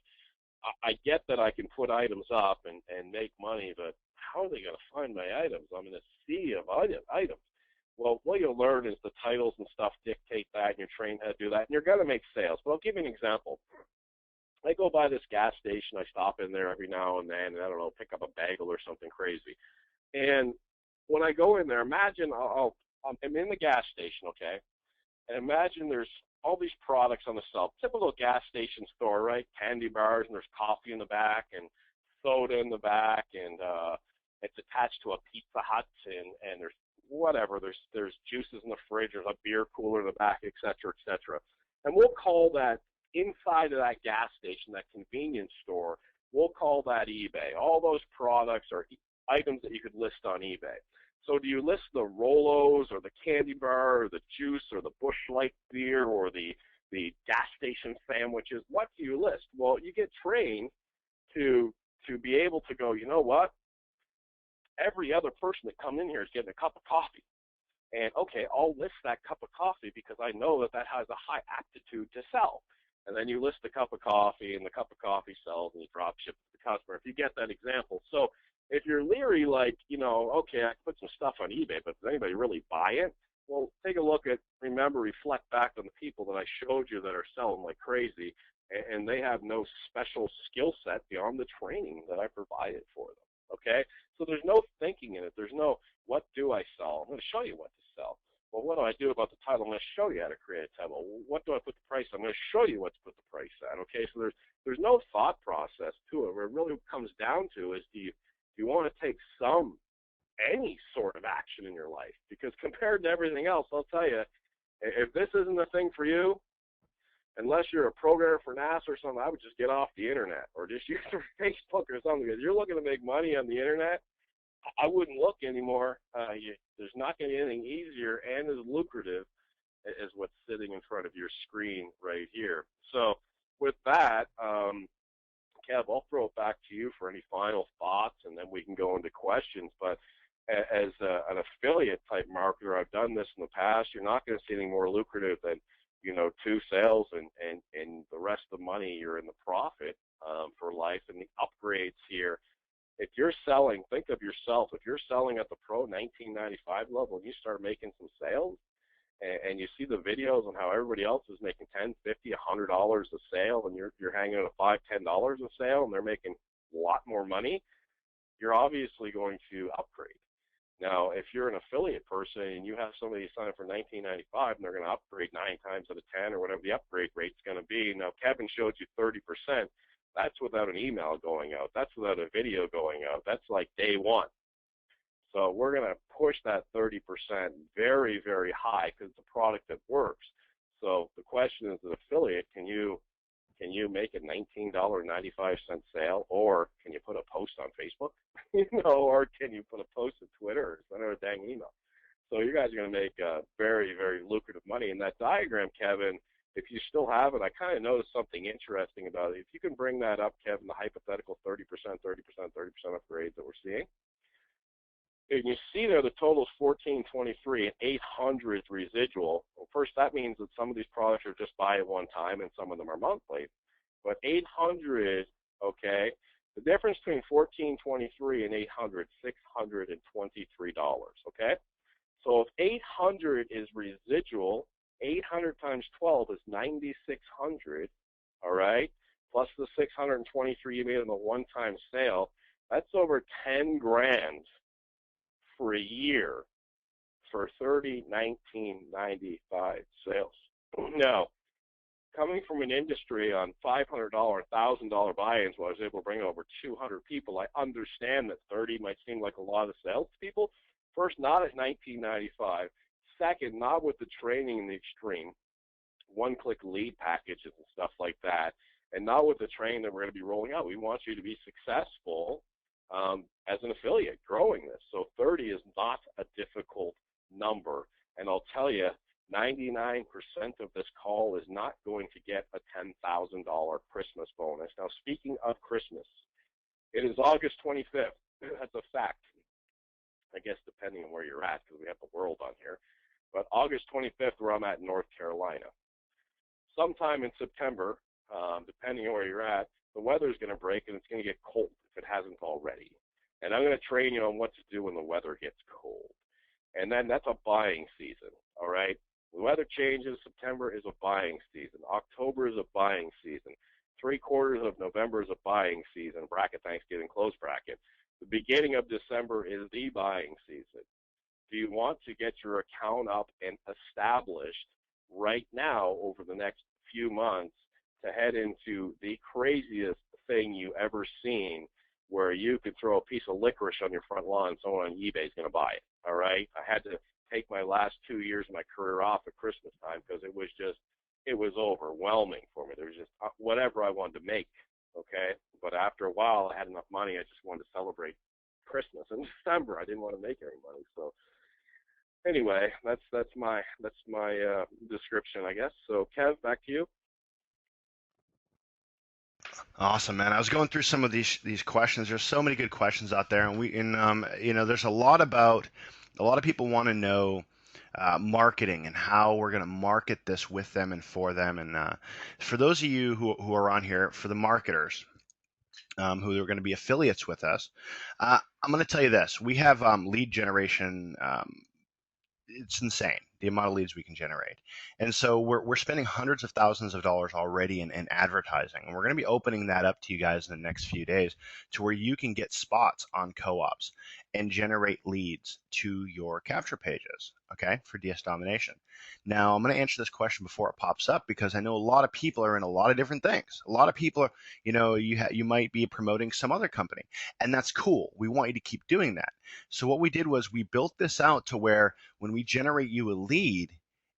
I get that I can put items up and make money, but how are they going to find my items? I'm in a sea of items. Well, what you'll learn is the titles and stuff dictate that, and you're trained how to do that, and you're going to make sales. But I'll give you an example. I go by this gas station. I stop in there every now and then, and I don't know, pick up a bagel or something crazy. And when I go in there, imagine I'm in the gas station, okay, and imagine there's all these products on the shelf, typical gas station store, right? Candy bars, and there's coffee in the back, and soda in the back, and it's attached to a Pizza Hut, and there's whatever, there's juices in the fridge, there's a beer cooler in the back, et cetera, et cetera. And we'll call that, inside of that gas station, that convenience store, we'll call that eBay. All those products are items that you could list on eBay. So do you list the Rolos or the candy bar or the juice or the Busch Light beer or the gas station sandwiches? What do you list? Well, you get trained to be able to go, you know what? Every other person that come in here is getting a cup of coffee. And, okay, I'll list that cup of coffee because I know that that has a high aptitude to sell. And then you list the cup of coffee, and the cup of coffee sells, and you drop ship to the customer, if you get that example. So if you're leery, like, you know, okay, I can put some stuff on eBay, but does anybody really buy it? Well, take a look at, reflect back on the people that I showed you that are selling like crazy, and they have no special skill set beyond the training that I provided for them, okay? So there's no thinking in it. There's no, what do I sell? I'm going to show you what to sell. Well, what do I do about the title? I'm going to show you how to create a title. What do I put the price on? I'm going to show you what to put the price at, okay? So there's no thought process to it. What it really comes down to is, do you want to take any sort of action in your life? Because compared to everything else, I'll tell you, if this isn't a thing for you, unless you're a programmer for NASA or something, I would just get off the internet or just use Facebook or something. Because you're looking to make money on the internet, I wouldn't look anymore. There's not going to be anything easier and as lucrative as what's sitting in front of your screen right here. So with that, Kev, I'll throw it back to you for any final thoughts, and then we can go into questions. But as an affiliate type marketer, I've done this in the past. You're not going to see anything more lucrative than, you know, 2 sales and the rest of the money you're in the profit for life. And the upgrades here, if you're selling, think of yourself, if you're selling at the pro 1995 level and you start making some sales, and you see the videos on how everybody else is making $10, $50, $100 a sale, and you're hanging at $5, $10 a sale, and they're making a lot more money, you're obviously going to upgrade. Now, if you're an affiliate person and you have somebody sign up for $19.95 and they're going to upgrade 9 times out of 10 or whatever the upgrade rate's going to be. Now, Kevin showed you 30%. That's without an email going out. That's without a video going out. That's like day one. So we're going to push that 30% very, very high because it's a product that works. So the question is, an affiliate, can you make a $19.95 sale, or can you put a post on Facebook, or can you put a post on Twitter or send out a dang email? So you guys are going to make very, very lucrative money. In that diagram, Kevin, if you still have it, I kind of noticed something interesting about it. If you can bring that up, Kevin, the hypothetical 30%, 30%, 30% upgrades that we're seeing. And you see there the total is 1423 and 800 residual. Well, first, that means that some of these products are just buy at one time and some of them are monthly. But 800, okay, the difference between 1423 and 800, $623, okay? So if 800 is residual, 800 times 12 is 9,600, all right? Plus the 623 you made on the one-time sale, that's over 10 grand for a year for 1995 sales. Now, coming from an industry on $500, $1,000 buy-ins where I was able to bring over 200 people, I understand that 30 might seem like a lot of sales to people. First, not at 1995. Second, not with the training in the extreme, one-click lead packages and stuff like that, and not with the training that we're going to be rolling out. We want you to be successful as an affiliate growing this. So 30 is not a difficult number. And I'll tell you, 99% of this call is not going to get a $10,000 Christmas bonus. Now, speaking of Christmas, it is August 25th. That's a fact. I guess depending on where you're at, because we have the world on here. But August 25th, where I'm at in North Carolina. Sometime in September, depending on where you're at, the weather's going to break and it's going to get cold if it hasn't already. And I'm going to train you on what to do when the weather gets cold. And then that's a buying season, all right? The weather changes. September is a buying season. October is a buying season. 3/4 of November is a buying season. Bracket Thanksgiving, close bracket. The beginning of December is the buying season. Do you want to get your account up and established right now over the next few months to head into the craziest thing you ever seen, where you could throw a piece of licorice on your front lawn and someone on eBay is going to buy it? All right. I had to take my last 2 years of my career off at Christmas time because it was overwhelming for me. There was just whatever I wanted to make. Okay. But after a while, I had enough money. I just wanted to celebrate Christmas in December. I didn't want to make any money. So anyway, that's my description, I guess. So Kev, back to you. Awesome, man. I was going through some of these questions. There's so many good questions out there, and there's a lot of people want to know marketing and how we're going to market this with them and for them. And for those of you who are on here, for the marketers who are going to be affiliates with us, I'm going to tell you this: we have lead generation. It's insane the amount of leads we can generate. And so we're spending hundreds of thousands of dollars already in advertising. And we're going to be opening that up to you guys in the next few days to where you can get spots on co-ops and generate leads to your capture pages, okay, for DS Domination. Now, I'm going to answer this question before it pops up because I know a lot of people are in a lot of different things. A lot of people are, you might be promoting some other company, and that's cool. We want you to keep doing that. So what we did was we built this out to where when we generate you a lead,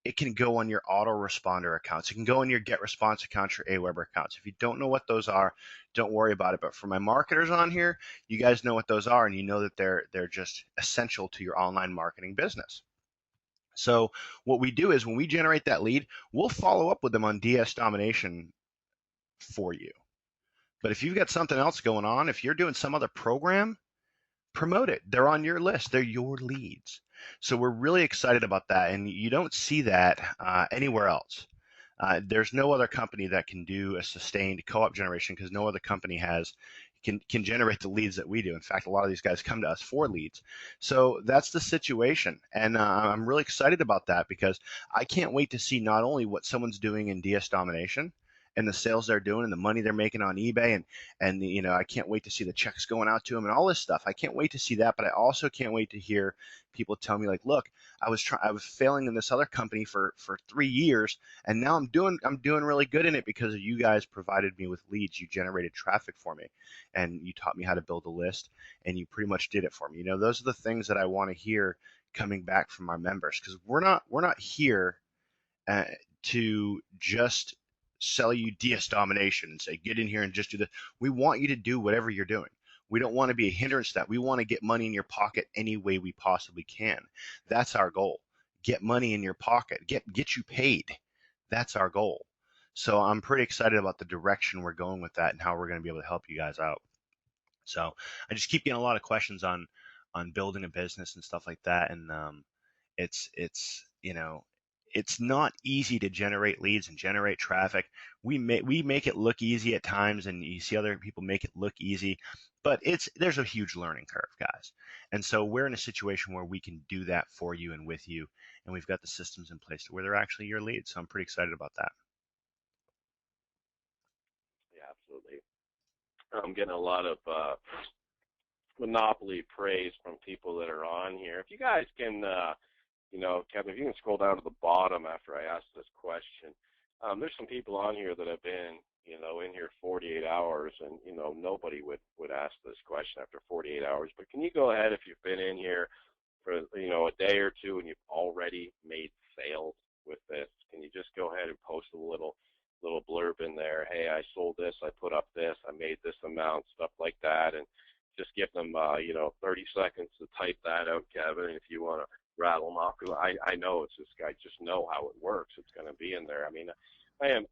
it can go on your autoresponder accounts. It can go on your GetResponse accounts, your Aweber accounts. If you don't know what those are, don't worry about it. But for my marketers on here, you guys know what those are, and you know that they're just essential to your online marketing business. So what we do is when we generate that lead, we'll follow up with them on DS Domination for you. But if you've got something else going on, if you're doing some other program, promote it. They're on your list. They're your leads. So we're really excited about that, and you don't see that anywhere else. There's no other company that can do a sustained co-op generation because no other company can generate the leads that we do. In fact, a lot of these guys come to us for leads. So that's the situation, and I'm really excited about that because I can't wait to see not only what someone's doing in DS Domination and the sales they're doing and the money they're making on eBay, and I can't wait to see the checks going out to them and all this stuff. I can't wait to see that, but I also can't wait to hear people tell me like, look, I was failing in this other company for 3 years, and now I'm doing really good in it because you guys provided me with leads. You generated traffic for me, and you taught me how to build a list, and you pretty much did it for me. Those are the things that I want to hear coming back from our members, because we're not here to just sell you DS Domination and say, get in here and just do this. We want you to do whatever you're doing. We don't want to be a hindrance to that. We want to get money in your pocket any way we possibly can. That's our goal. Get money in your pocket. Get you paid. That's our goal. So I'm pretty excited about the direction we're going with that and how we're going to be able to help you guys out. So I just keep getting a lot of questions on building a business and stuff like that. And it's not easy to generate leads and generate traffic. We make it look easy at times, and you see other people make it look easy, but there's a huge learning curve, guys. And so we're in a situation where we can do that for you and with you, and we've got the systems in place to where they're actually your leads. So I'm pretty excited about that. Yeah, absolutely. I'm getting a lot of monopoly praise from people that are on here. If you guys can Kevin, if you can scroll down to the bottom after I ask this question, there's some people on here that have been, in here 48 hours, and, nobody would ask this question after 48 hours. But can you go ahead, if you've been in here for, a day or two and you've already made sales with this, can you just go ahead and post a little blurb in there? Hey, I sold this, I put up this, I made this amount, stuff like that, and just give them, 30 seconds to type that out, Kevin, if you want to rattle them off. I know it's this guy, just know how it works. It's going to be in there. I mean,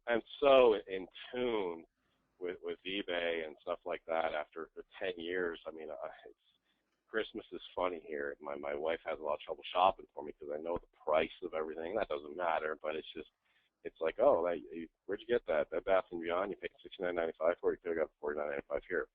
I'm so in tune with eBay and stuff like that after 10 years. I mean, Christmas is funny here. My wife has a lot of trouble shopping for me because I know the price of everything. That doesn't matter, but it's like, oh, where'd you get that? That Bath and Beyond, you paid $69.95 for it. You could have got $49.95 here.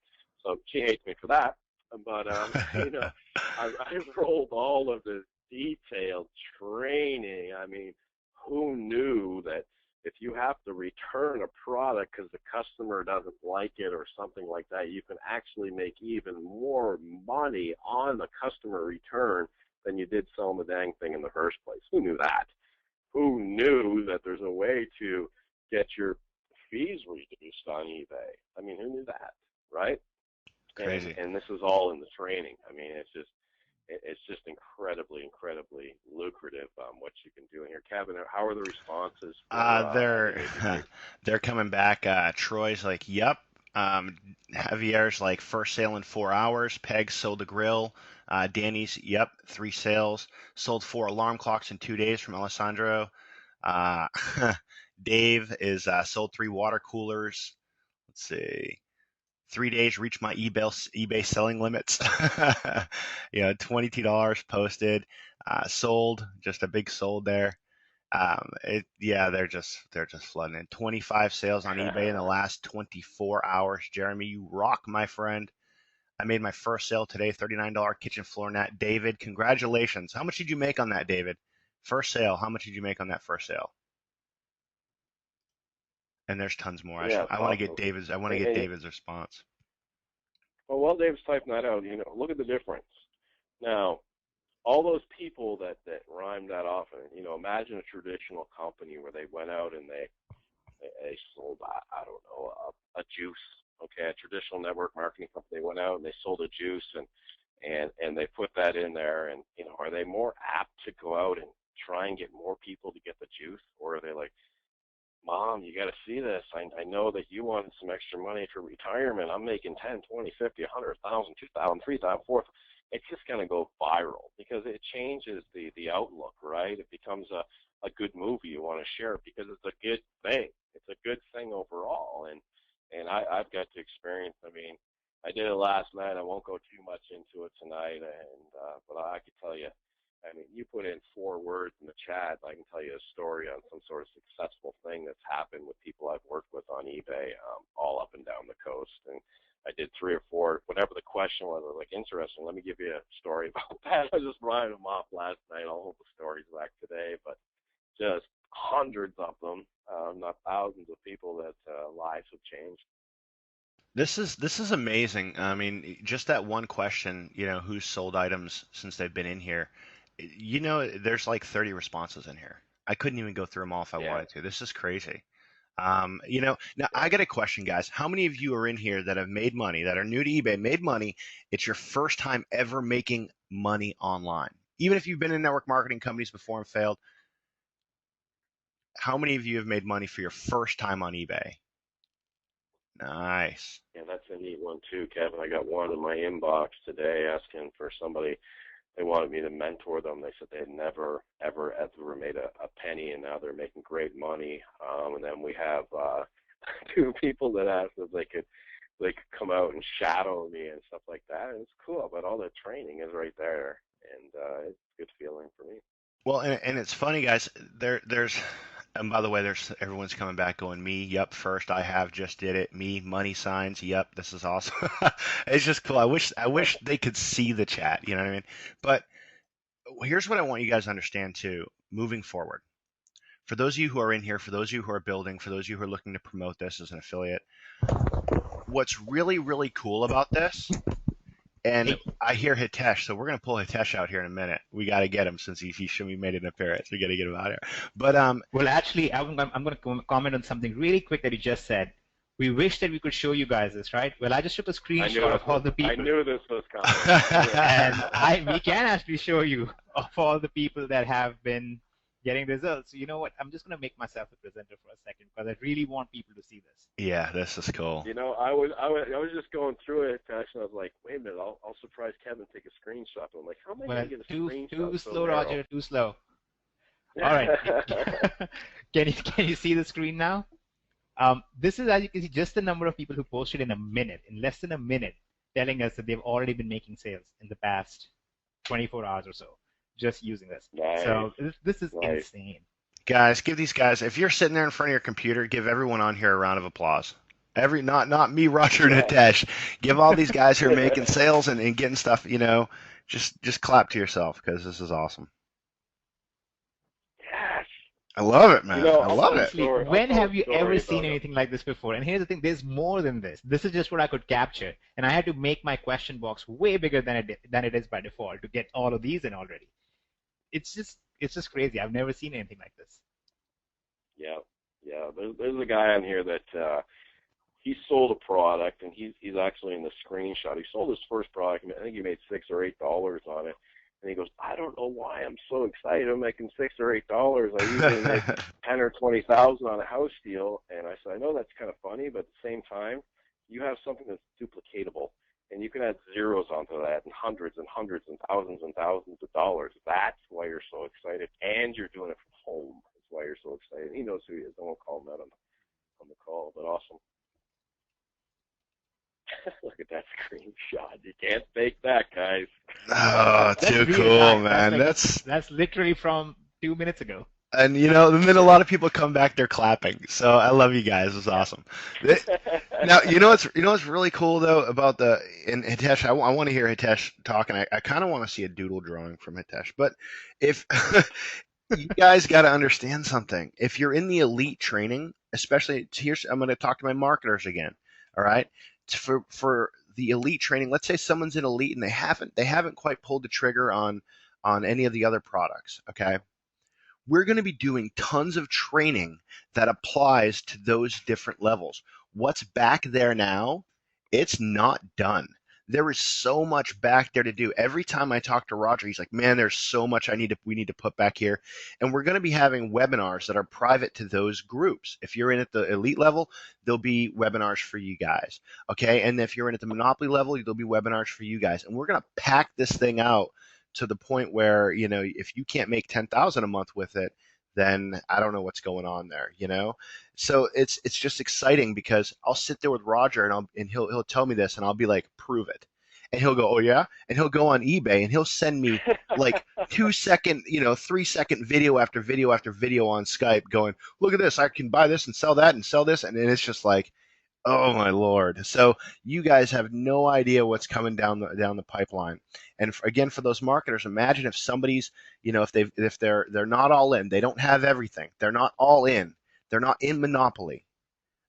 So she hates me for that. But I've rolled all of this detailed training. I mean, who knew that if you have to return a product because the customer doesn't like it or something like that, you can actually make even more money on the customer return than you did selling the dang thing in the first place. Who knew that? Who knew that there's a way to get your fees reduced on eBay? I mean, who knew that, right? Crazy. And this is all in the training. I mean, it's just incredibly lucrative what you can do in here. Kevin, how are the responses for They're coming back. Troy's like, yep. Javier's like, first sale in 4 hours. Peg sold the grill. Danny's, yep, 3 sales. Sold 4 alarm clocks in 2 days from Alessandro. Uh, Dave is sold 3 water coolers. Let's see. 3 days, reached my eBay selling limits. $22 posted. Sold, just a big sold there. They're just flooding in. 25 sales on eBay in the last 24 hours. Jeremy, you rock, my friend. I made my first sale today, $39 kitchen floor mat. David, congratulations. How much did you make on that, David? First sale. How much did you make on that first sale? And there's tons more. I want to get David's. I want to get David's response. Well, while David's typing that out, look at the difference. Now, all those people that rhymed that off, and imagine a traditional company where they went out and they sold, I don't know, a juice. Okay, a traditional network marketing company, they went out and they sold a juice, and they put that in there, and are they more apt to go out and try and get more people to get the juice, or are they like, Mom, you got to see this. I know that you wanted some extra money for retirement. I'm making 10, 20, 50, 100,000, 2,000, 3,000, 4,000. It's just going to go viral because it changes the outlook, right? It becomes a good movie. You want to share it because it's a good thing. It's a good thing overall. And I've got to experience, I mean, I did it last night. I won't go too much into it tonight, but I could tell you, I mean, you put in 4 words in the chat, I can tell you a story on some sort of successful thing that's happened with people I've worked with on eBay, all up and down the coast. And I did 3 or 4, whatever the question was, I was like, interesting, let me give you a story about that. I just riding them off last night. I'll hold the stories back today, but just hundreds of them, not thousands of people that lives have changed. This is amazing. I mean, just that one question, who's sold items since they've been in here. There's like 30 responses in here. I couldn't even go through them all if I wanted to. This is crazy. Now I got a question, guys. How many of you are in here that have made money, that are new to eBay, made money? It's your first time ever making money online. Even if you've been in network marketing companies before and failed, how many of you have made money for your first time on eBay? Nice. Yeah, that's a neat one too, Kevin. I got one in my inbox today asking for somebody. They wanted me to mentor them. They said they had never, ever made a penny, and now they're making great money. And then we have 2 people that asked if they could come out and shadow me and stuff like that. And it's cool, but all the training is right there, and it's a good feeling for me. Well, and it's funny, guys. There's, and by the way, everyone's coming back going, me, yep, first I have, just did it. Me, money signs, yep, this is awesome. It's just cool. I wish they could see the chat, you know what I mean? But here's what I want you guys to understand too, moving forward. For those of you who are in here, for those of you who are building, for those of you who are looking to promote this as an affiliate, what's really, really cool about this, and I hear Hitesh, so we're going to pull Hitesh out here in a minute. We got to get him since he made an appearance. We got to get him out here. But well, actually, I'm going to comment on something really quick that you just said. We wish that we could show you guys this, right? Well, I just took a screenshot of all the people. I knew this was coming. And we can actually show you of all the people that have been getting results. So you know what? I'm just going to make myself a presenter for a second because I really want people to see this. Yeah, this is cool. I was just going through it, and I was like, wait a minute, I'll surprise Kevin, take a screenshot. I'm like, how am I going to get a screenshot? Too slow, Roger. Too slow. All right. Can you see the screen now? This is, as you can see, just the number of people who posted in less than a minute, telling us that they've already been making sales in the past 24 hours or so, just using this. Nice. So this is insane. Guys, give these guys, if you're sitting there in front of your computer, give everyone on here a round of applause. Not me, Roger, and Hitesh. Give all these guys who are making sales and getting stuff, just clap to yourself because this is awesome. Yes. I love it, You man. know, I I'll love tell a it. Honestly, story. I'll when tell a have you ever story seen about it. anything like this before? And here's the thing, there's more than this. This is just what I could capture. And I had to make my question box way bigger than it is by default to get all of these in already. It's just crazy. I've never seen anything like this. Yeah, yeah. There's a guy on here that he sold a product, and he's actually in the screenshot. He sold his first product. I think he made $6 or $8 on it. And he goes, I don't know why I'm so excited. I'm making $6 or $8. I usually make 10 or 20,000 on a house deal. And I said, I know that's kind of funny, but at the same time, you have something that's duplicatable, and you can add zeros onto that, and hundreds and hundreds and thousands of dollars. That's why you're so excited, and you're doing it from home. That's why you're so excited. He knows who he is. I won't call him out on the call, but awesome. Look at that screenshot. You can't fake that, guys. Oh, That's too real cool, time. man. That's literally from 2 minutes ago. And and then a lot of people come back, they're clapping. So I love you guys. It's awesome. Now, what's really cool though about and Hitesh, I want to hear Hitesh talk, and I kind of want to see a doodle drawing from Hitesh. But if you guys got to understand something, if you're in the elite training, especially I'm going to talk to my marketers again. All right, for the elite training, let's say someone's in elite and they haven't quite pulled the trigger on any of the other products. Okay, we're going to be doing tons of training that applies to those different levels. What's back there now, it's not done. There is so much back there to do. Every time I talk to Roger, he's like, man, there's so much we need to put back here. And we're going to be having webinars that are private to those groups. If you're in at the elite level, there'll be webinars for you guys. Okay. And if you're in at the monopoly level, there'll be webinars for you guys. And we're going to pack this thing out to the point where, if you can't make 10,000 a month with it, then I don't know what's going on there, So it's just exciting because I'll sit there with Roger and he'll tell me this and I'll be like, prove it. And he'll go, oh yeah? And he'll go on eBay and he'll send me like 2-second, 3-second video after video after video on Skype going, look at this, I can buy this and sell that and sell this. And then it's just like, oh my Lord. So you guys have no idea what's coming down the pipeline. And again, for those marketers, imagine if somebody's, if they're not all in, they don't have everything. They're not all in. They're not in Monopoly.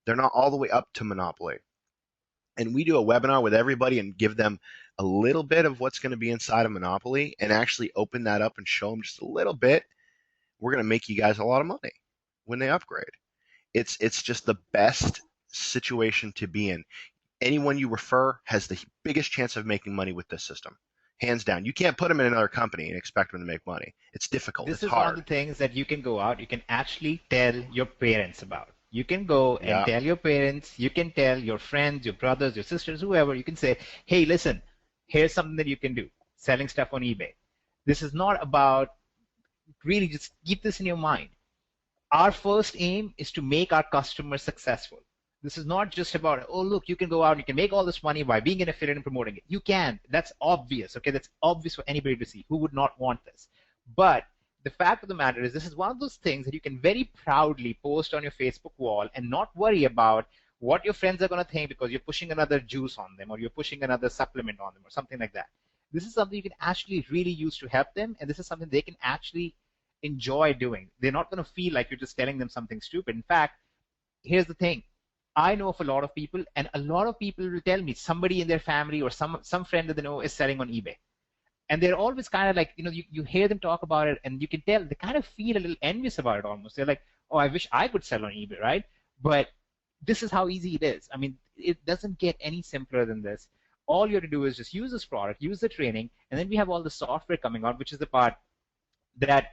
They're not all the way up to Monopoly. And we do a webinar with everybody and give them a little bit of what's going to be inside of Monopoly and actually open that up and show them just a little bit. We're going to make you guys a lot of money when they upgrade. It's just the best situation to be in. Anyone you refer has the biggest chance of making money with this system. Hands down. You can't put them in another company and expect them to make money. It's difficult. This it's is hard. one of the things that you can go out, you can actually tell your parents about. You can go and tell your parents, you can tell your friends, your brothers, your sisters, whoever. You can say, hey, listen, here's something that you can do, selling stuff on eBay. This is not about, really just keep this in your mind. Our first aim is to make our customers successful. This is not just about, oh, look, you can go out, you can make all this money by being an affiliate and promoting it. You can. That's obvious, okay? That's obvious for anybody to see. Who would not want this? But the fact of the matter is this is one of those things that you can very proudly post on your Facebook wall and not worry about what your friends are going to think because you're pushing another juice on them or you're pushing another supplement on them or something like that. This is something you can actually really use to help them, and this is something they can actually enjoy doing. They're not going to feel like you're just telling them something stupid. In fact, here's the thing. I know of a lot of people, and a lot of people will tell me somebody in their family or some friend that they know is selling on eBay. And they're always kind of like, you hear them talk about it, and you can tell they kind of feel a little envious about it almost. They're like, oh, I wish I could sell on eBay, right? But this is how easy it is. I mean, it doesn't get any simpler than this. All you have to do is just use this product, use the training, and then we have all the software coming out, which is the part that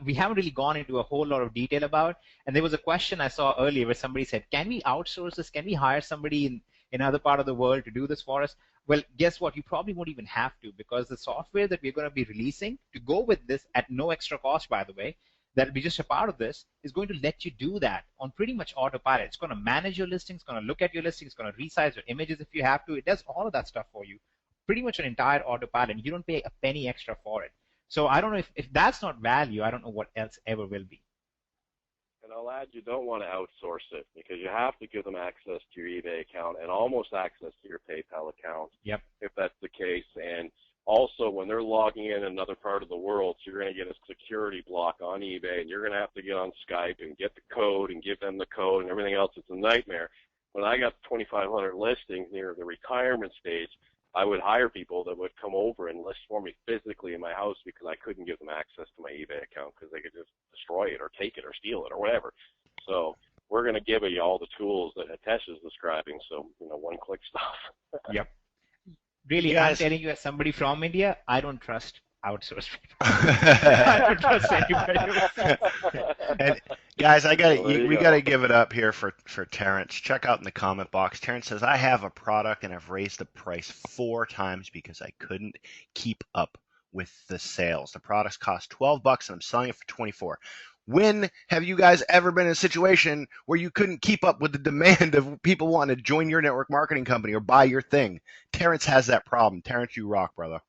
we haven't really gone into a whole lot of detail about. And there was a question I saw earlier where somebody said, can we outsource this? Can we hire somebody in another part of the world to do this for us? Well, guess what? You probably won't even have to, because the software that we're going to be releasing to go with this at no extra cost, by the way, that'll be just a part of this, is going to let you do that on pretty much autopilot. It's going to manage your listings, going to look at your listings, going to resize your images if you have to. It does all of that stuff for you. Pretty much an entire autopilot. You don't pay a penny extra for it. So I don't know if that's not value, I don't know what else ever will be. And I'll add, you don't want to outsource it because you have to give them access to your eBay account and almost access to your PayPal account. Yep. If that's the case. And Also, when they're logging in another part of the world, so you're going to get a security block on eBay, and you're going to have to get on Skype and get the code and give them the code and everything else. It's a nightmare. When I got 2,500 listings near the retirement stage, I would hire people that would come over and list for me physically in my house because I couldn't give them access to my eBay account because they could just destroy it or take it or steal it or whatever. So we're going to give you all the tools that Hitesh is describing, so, one-click stuff. Yep. Really, Guys, I'm telling you, as somebody from India, I don't trust outsourced people. I don't trust anybody. And guys, we go. gotta give it up here for Terrence. Check out in the comment box. Terrence says, I have a product and I've raised the price 4 times because I couldn't keep up with the sales. The products cost $12 and I'm selling it for 24. When have you guys ever been in a situation where you couldn't keep up with the demand of people wanting to join your network marketing company or buy your thing? Terrence has that problem. Terrence, you rock, brother.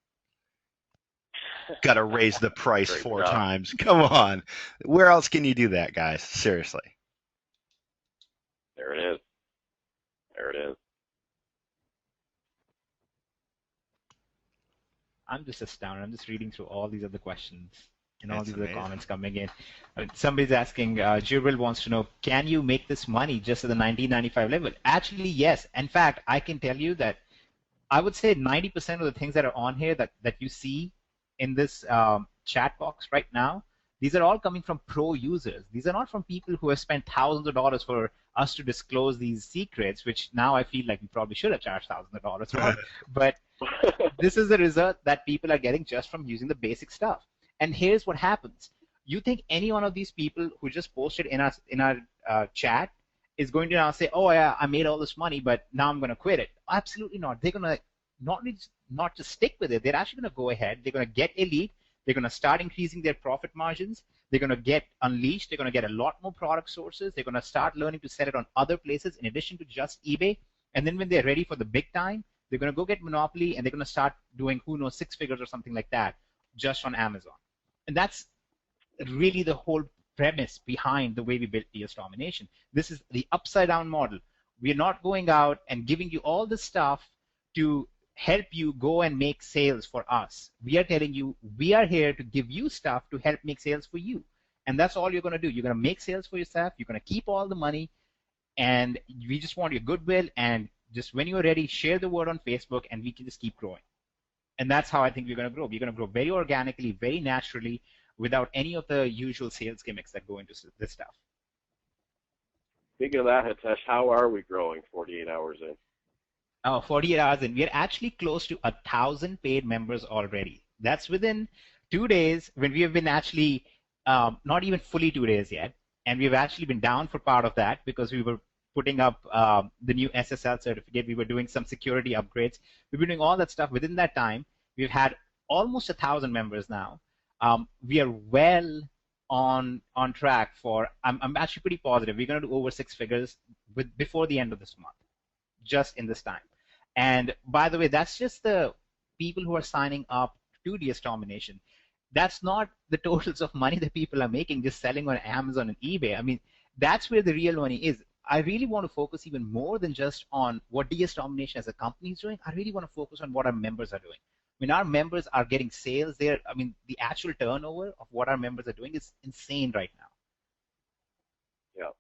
Got to raise the price Great 4 job. times. Come on. Where else can you do that, guys? Seriously. There it is. There it is. I'm just astounded. I'm just reading through all these other questions and all That's these other amazing. comments coming in. Somebody's asking, Jibril wants to know, can you make this money just at the 1995 level? Actually, yes. In fact, I can tell you that I would say 90% of the things that are on here that you see in this chat box right now, these are all coming from pro users. These are not from people who have spent thousands of dollars for us to disclose these secrets, which now I feel like we probably should have charged thousands of dollars for. But this is the result that people are getting just from using the basic stuff. And here's what happens. You think any one of these people who just posted in our chat is going to now say, oh, yeah, I made all this money, but now I'm going to quit it? Absolutely not. They're going to not just stick with it. They're actually going to go ahead. They're going to get elite. They're going to start increasing their profit margins. They're going to get unleashed. They're going to get a lot more product sources. They're going to start learning to sell it on other places in addition to just eBay. And then when they're ready for the big time, they're going to go get Monopoly and they're going to start doing, who knows, 6 figures or something like that just on Amazon. And that's really the whole premise behind the way we built DS Domination. This is the upside down model. We're not going out and giving you all the stuff to help you go and make sales for us. We are telling you, we are here to give you stuff to help make sales for you. And that's all you're going to do. You're going to make sales for yourself. You're going to keep all the money. And we just want your goodwill. And just when you're ready, share the word on Facebook and we can just keep growing. And that's how I think we're going to grow. We're going to grow very organically, very naturally, without any of the usual sales gimmicks that go into this stuff. Speaking of that, Hitesh, how are we growing 48 hours in? 48 hours in. We're actually close to 1,000 paid members already. That's within 2 days when we have been actually not even fully 2 days yet. And we've actually been down for part of that because we were putting up the new SSL certificate. We were doing some security upgrades. We've been doing all that stuff within that time. We've had almost 1,000 members now. We are well on track for, I'm actually pretty positive, we're going to do over 6 figures before the end of this month, just in this time. And by the way, that's just the people who are signing up to DS Domination. That's not the totals of money that people are making just selling on Amazon and eBay. I mean, that's where the real money is. I really want to focus even more than just on what DS Domination as a company is doing. I really want to focus on what our members are doing. I mean, our members are getting sales there. I mean, the actual turnover of what our members are doing is insane right now. Yeah.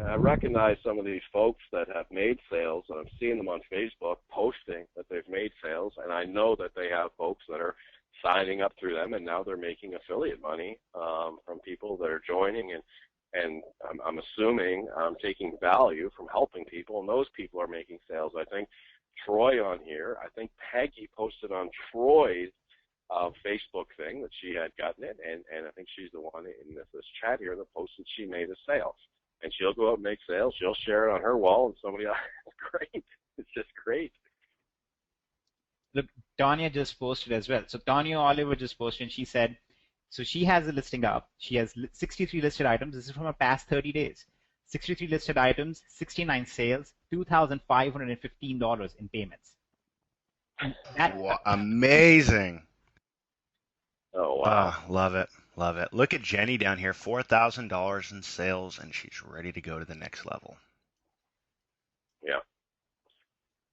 I recognize some of these folks that have made sales, and I'm seeing them on Facebook posting that they've made sales, and I know that they have folks that are signing up through them, and now they're making affiliate money from people that are joining, and I'm assuming taking value from helping people, and those people are making sales. I think Troy on here, I think Peggy posted on Troy's Facebook thing that she had gotten it, and I think she's the one in this chat here that posted she made a sale. And she'll go out and make sales. She'll share it on her wall, and somebody else. It's great. It's just great. Look, Tanya just posted as well. So Tanya Oliver just posted, and she said, so she has a listing up. She has 63 listed items. This is from her past 30 days. 63 listed items, 69 sales, $2,515 in payments. Wow, amazing. Oh, wow. Love it. Love it. Look at Jenny down here, $4,000 in sales, and she's ready to go to the next level. Yeah.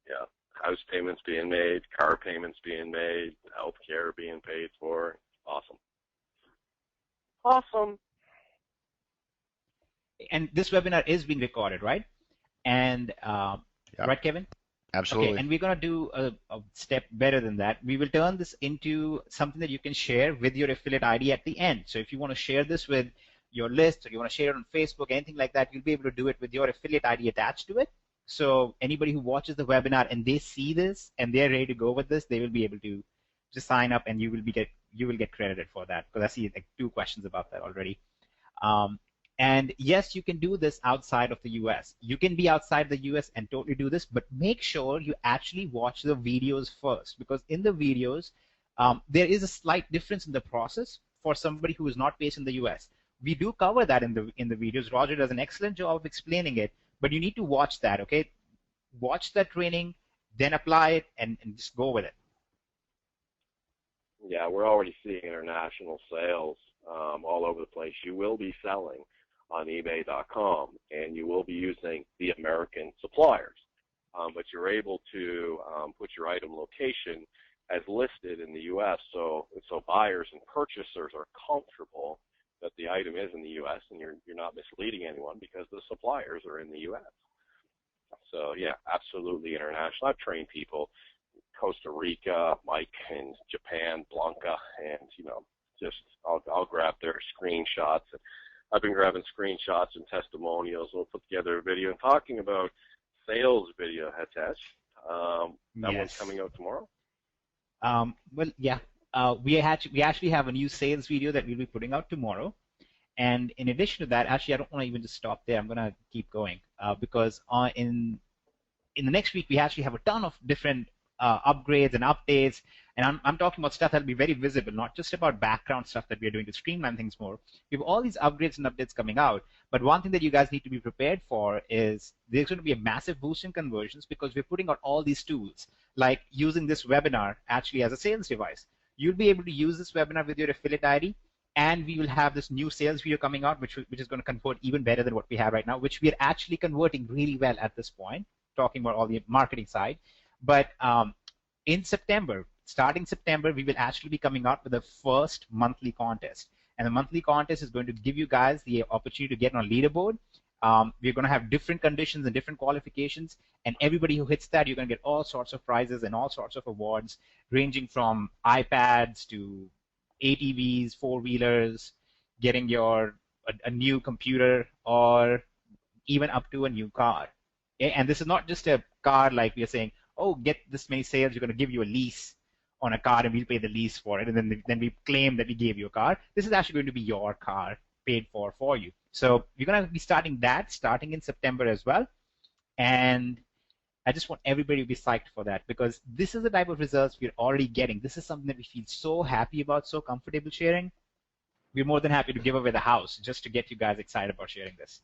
Yeah. house payments being made, car payments being made, health care being paid for. Awesome. Awesome. And this webinar is being recorded, right? And right, Kevin? Absolutely. Okay, and we're going to do a step better than that. We will turn this into something that you can share with your affiliate ID at the end. So if you want to share this with your list, or you want to share it on Facebook, anything like that, you'll be able to do it with your affiliate ID attached to it. So anybody who watches the webinar and they see this and they're ready to go with this, they will be able to just sign up, and you will get credited for that, because I see like 2 questions about that already. And yes, you can do this outside of the US. You can be outside the US and totally do this, but make sure you actually watch the videos first, because in the videos, there is a slight difference in the process for somebody who is not based in the US. We do cover that in the videos. Roger does an excellent job of explaining it, but you need to watch that, okay? Watch that training, then apply it, and just go with it. Yeah, we're already seeing international sales all over the place. You will be selling on eBay.com, and you will be using the American suppliers, but you're able to put your item location as listed in the U.S. So buyers and purchasers are comfortable that the item is in the U.S. and you're not misleading anyone because the suppliers are in the U.S. So yeah, absolutely international. I've trained people, Costa Rica, Mike in Japan, Blanca, and just I'll grab their screenshots. I've been grabbing screenshots and testimonials. We'll put together a video and talking about sales video, Hitesh. That one's coming out tomorrow. Well, yeah. We actually have a new sales video that we'll be putting out tomorrow. And in addition to that, actually, I don't want to even just stop there. I'm going to keep going because in the next week, we actually have a ton of different upgrades and updates. And I'm talking about stuff that will be very visible, not just about background stuff that we are doing to streamline things more. We have all these upgrades and updates coming out. But one thing that you guys need to be prepared for is there's going to be a massive boost in conversions because we're putting out all these tools, like using this webinar actually as a sales device. You'll be able to use this webinar with your affiliate ID, and we will have this new sales video coming out, which is going to convert even better than what we have right now, which we are actually converting really well at this point, talking about all the marketing side. But in September, starting September, we will actually be coming out with the first monthly contest. And the monthly contest is going to give you guys the opportunity to get on a leaderboard. We're going to have different conditions and different qualifications. And everybody who hits that, you're going to get all sorts of prizes and all sorts of awards, ranging from iPads to ATVs, four-wheelers, getting a new computer, or even up to a new car. And this is not just a car like we are saying, oh, get this many sales, you're going to give you a lease on a car and we'll pay the lease for it, and then we claim that we gave you a car. This is actually going to be your car paid for you. So we're going to be starting in September as well. And I just want everybody to be psyched for that, because this is the type of results we're already getting. This is something that we feel so happy about, so comfortable sharing. We're more than happy to give away the house just to get you guys excited about sharing this.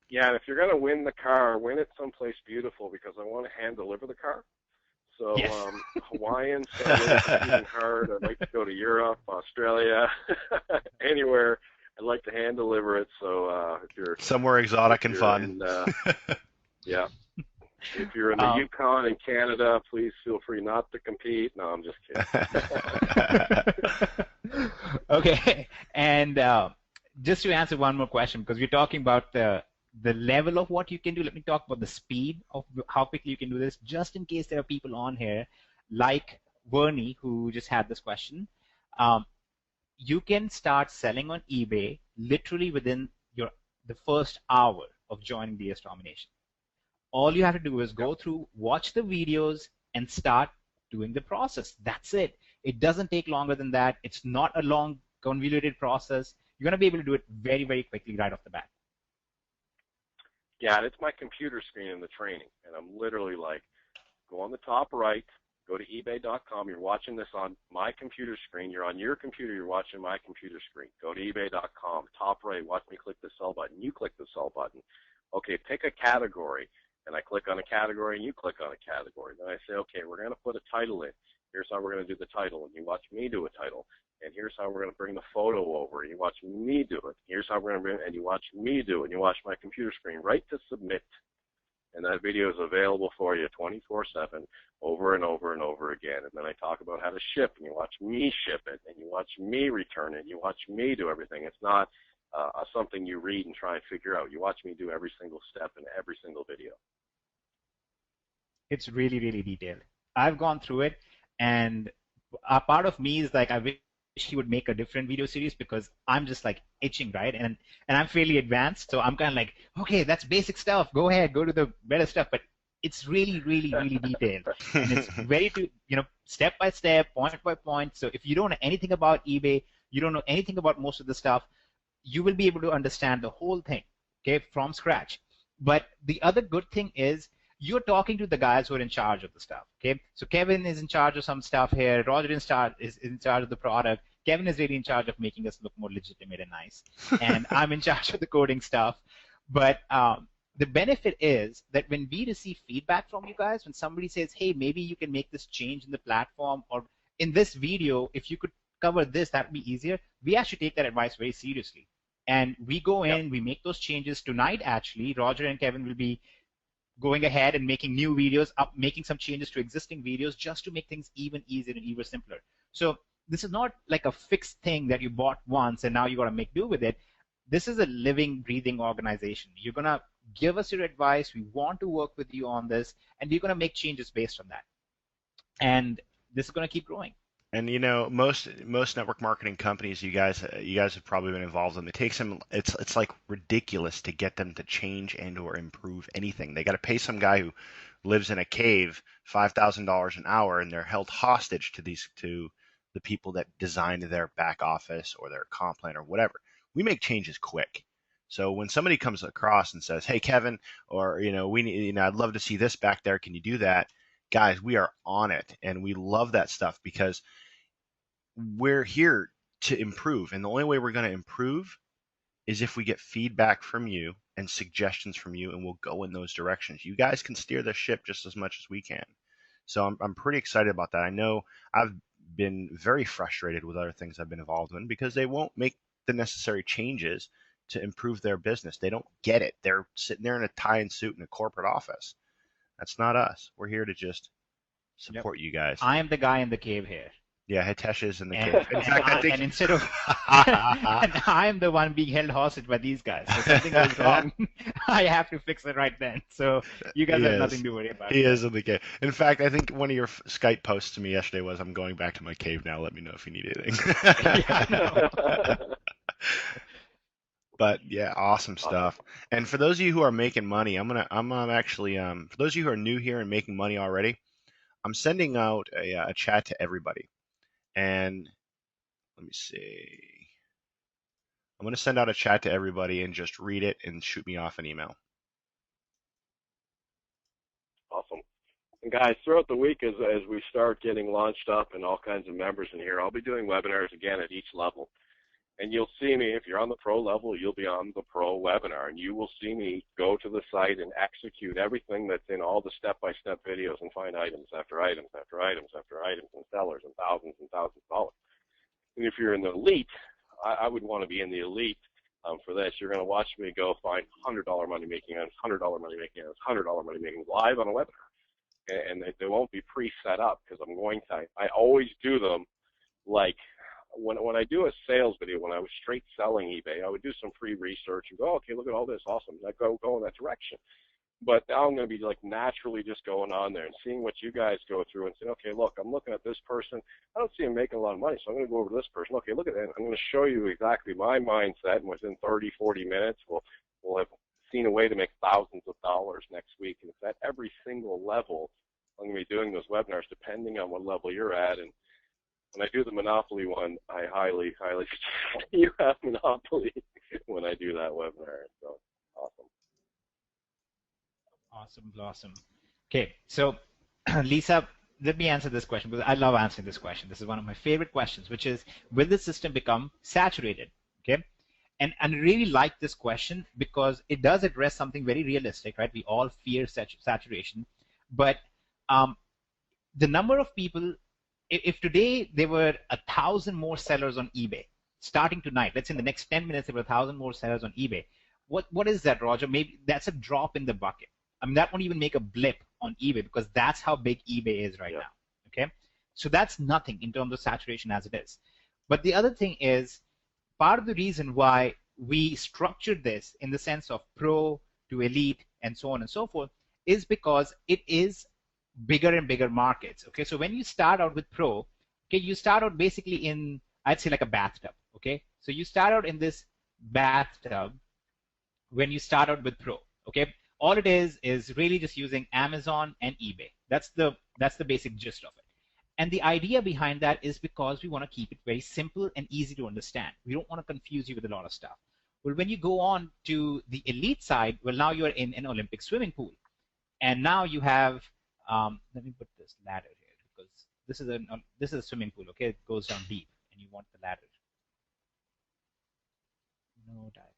Yeah, and if you're going to win the car, win it someplace beautiful, because I want to hand deliver the car. So yes. Hawaiian, so it's hard. I'd like to go to Europe, Australia, anywhere. I'd like to hand deliver it. So if you're somewhere exotic and fun. Yeah. If you're in the Yukon in Canada, please feel free not to compete. No, I'm just kidding. Okay, and just to answer one more question, because we're talking about the level of what you can do, let me talk about the speed of how quickly you can do this, just in case there are people on here like Bernie, who just had this question. You can start selling on eBay literally within the first hour of joining DS Domination. All you have to do is go through, watch the videos, and start doing the process. That's it. It doesn't take longer than that. It's not a long, convoluted process. You're going to be able to do it very, very quickly right off the bat. Yeah, it's my computer screen in the training, and I'm literally like, go on the top right, go to eBay.com. You're watching this on my computer screen. You're on your computer. You're watching my computer screen. Go to eBay.com. Top right, watch me click the sell button. You click the sell button. Okay, pick a category. And I click on a category, and you click on a category. Then I say, okay, we're going to put a title in. Here's how we're going to do the title, and you watch me do a title. And here's how we're going to bring the photo over, and you watch me do it. Here's how we're going to bring it, and you watch me do it, and you watch my computer screen. Right to submit. And that video is available for you 24/7, over and over and over again. And then I talk about how to ship, and you watch me ship it, and you watch me return it, and you watch me do everything. It's not something you read and try and figure out. You watch me do every single step in every single video. It's really, really detailed. I've gone through it, and a part of me is like, I wish he would make a different video series, because I'm just like itching, right? And I'm fairly advanced, so I'm kind of like, okay, that's basic stuff. Go ahead, go to the better stuff. But it's really, really, really detailed, and it's very, step by step, point by point. So if you don't know anything about eBay, you don't know anything about most of the stuff, you will be able to understand the whole thing, okay, from scratch. But the other good thing is, you're talking to the guys who are in charge of the stuff, okay? So Kevin is in charge of some stuff here. Roger is in charge of the product. Kevin is really in charge of making us look more legitimate and nice. And I'm in charge of the coding stuff. But the benefit is that when we receive feedback from you guys, when somebody says, hey, maybe you can make this change in the platform, or in this video, if you could cover this, that would be easier, we actually take that advice very seriously. And we go in, we make those changes. Tonight, actually, Roger and Kevin will be going ahead and making new videos, making some changes to existing videos, just to make things even easier and even simpler. So this is not like a fixed thing that you bought once and now you got to make do with it. This is a living, breathing organization. You're going to give us your advice. We want to work with you on this, and we're going to make changes based on that. And this is going to keep growing. And most network marketing companies, you guys have probably been involved in. It takes them, it's like ridiculous to get them to change and or improve anything. They got to pay some guy who lives in a cave $5,000 an hour, and they're held hostage to the people that designed their back office or their comp plan or whatever. We make changes quick. So when somebody comes across and says, "Hey, Kevin," or we need, I'd love to see this back there. Can you do that? Guys, we are on it, and we love that stuff because we're here to improve. And the only way we're going to improve is if we get feedback from you and suggestions from you, and we'll go in those directions. You guys can steer the ship just as much as we can. So I'm pretty excited about that. I know I've been very frustrated with other things I've been involved in because they won't make the necessary changes to improve their business. They don't get it. They're sitting there in a tie and suit in a corporate office. That's not us. We're here to just support you guys. I am the guy in the cave here. Yeah, Hitesh is in the cave. In fact, I think... and instead of, and I am the one being held hostage by these guys. So something goes wrong, I have to fix it right then. So you guys have nothing to worry about. He is in the cave. In fact, I think one of your Skype posts to me yesterday was, "I'm going back to my cave now. Let me know if you need anything." Yeah, I know. But yeah, awesome stuff. And for those of you who are making money, I'm actually for those of you who are new here and making money already, I'm sending out a chat to everybody. And let me see. I'm going to send out a chat to everybody and just read it and shoot me off an email. Awesome. And guys, throughout the week, as we start getting launched up and all kinds of members in here, I'll be doing webinars again at each level. And you'll see me, if you're on the pro level, you'll be on the pro webinar, and you will see me go to the site and execute everything that's in all the step-by-step videos and find items after items after items after items and sellers and thousands of dollars. And if you're in the elite, I would want to be in the elite for this. You're going to watch me go find $100 money making items, $100 money making items, $100 money making live on a webinar. And they won't be pre-set up because I always do them like, when I do a sales video, when I was straight selling eBay, I would do some free research and go, okay, look at all this, awesome. I go in that direction. But now I'm going to be like naturally just going on there and seeing what you guys go through and say, okay, look, I'm looking at this person. I don't see him making a lot of money, so I'm going to go over to this person. Okay, look at that. I'm going to show you exactly my mindset, and within 30, 40 minutes, we'll have seen a way to make thousands of dollars next week. And it's at every single level. I'm going to be doing those webinars depending on what level you're at. And when I do the Monopoly one, I highly suggest you have Monopoly when I do that webinar. So, Awesome. Okay, so Lisa, let me answer this question because I love answering this question. This is one of my favorite questions, which is, will the system become saturated? Okay, and I really like this question because it does address something very realistic, right? We all fear saturation, but the number of people, if today there were 1,000 more sellers on eBay, starting tonight, let's say in the next 10 minutes there were 1,000 more sellers on eBay, what is that, Roger? Maybe that's a drop in the bucket. I mean, that won't even make a blip on eBay because that's how big eBay is right now. Okay, so that's nothing in terms of saturation as it is. But the other thing is, part of the reason why we structured this in the sense of pro to elite and so on and so forth is because it is bigger and bigger markets. Okay, so when you start out with pro, okay, you start out basically in, I'd say, like a bathtub. Okay, so you start out in this bathtub when you start out with pro. Okay, all it is really just using Amazon and eBay. That's the basic gist of it. And the idea behind that is because we want to keep it very simple and easy to understand. We don't want to confuse you with a lot of stuff. Well, when you go on to the elite side, well, now you're in an Olympic swimming pool. And now you have, let me put this ladder here because this is a swimming pool, okay? It goes down deep and you want the ladder. No diving.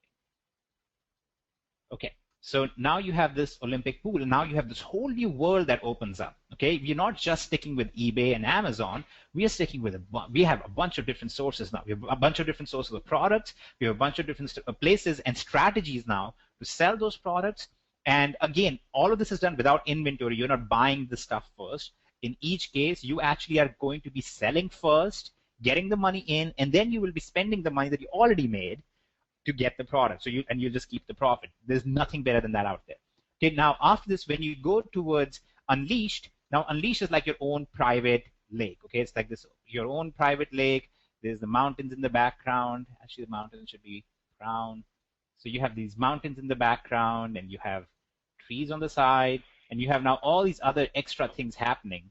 Okay. So now you have this Olympic pool, and now you have this whole new world that opens up. Okay, we're not just sticking with eBay and Amazon. We are sticking with we have a bunch of different sources now. We have a bunch of different sources of products. We have a bunch of different places and strategies now to sell those products. And again, all of this is done without inventory. You're not buying the stuff first. In each case, you actually are going to be selling first, getting the money in, and then you will be spending the money that you already made to get the product. So you'll just keep the profit. There's nothing better than that out there. Okay, now after this, when you go towards Unleashed, now Unleashed is like your own private lake. Okay, it's like this, your own private lake. There's the mountains in the background. Actually, the mountains should be brown. So you have these mountains in the background, and you have trees on the side, and you have now all these other extra things happening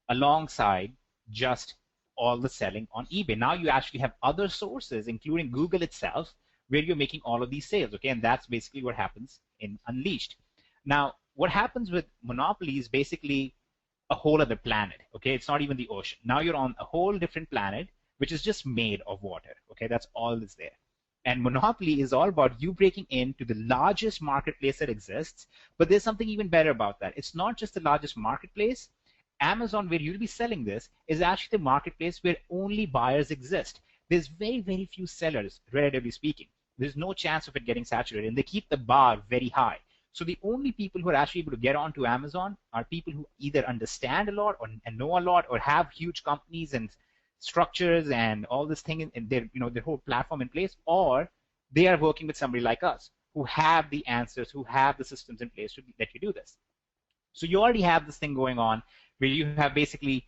alongside just all the selling on eBay. Now you actually have other sources, including Google itself, where you're making all of these sales, okay? And that's basically what happens in Unleashed. Now, what happens with Monopoly is basically a whole other planet, okay? It's not even the ocean. Now you're on a whole different planet, which is just made of water, okay? That's all that's there. And Monopoly is all about you breaking into the largest marketplace that exists, but there's something even better about that. It's not just the largest marketplace. Amazon, where you'll be selling this, is actually the marketplace where only buyers exist. There's very, very few sellers, relatively speaking. There's no chance of it getting saturated, and they keep the bar very high. So the only people who are actually able to get onto Amazon are people who either understand a lot and know a lot, or have huge companies and structures and all this thing in their, their whole platform in place, or they are working with somebody like us who have the answers, who have the systems in place to let you do this. So you already have this thing going on where you have basically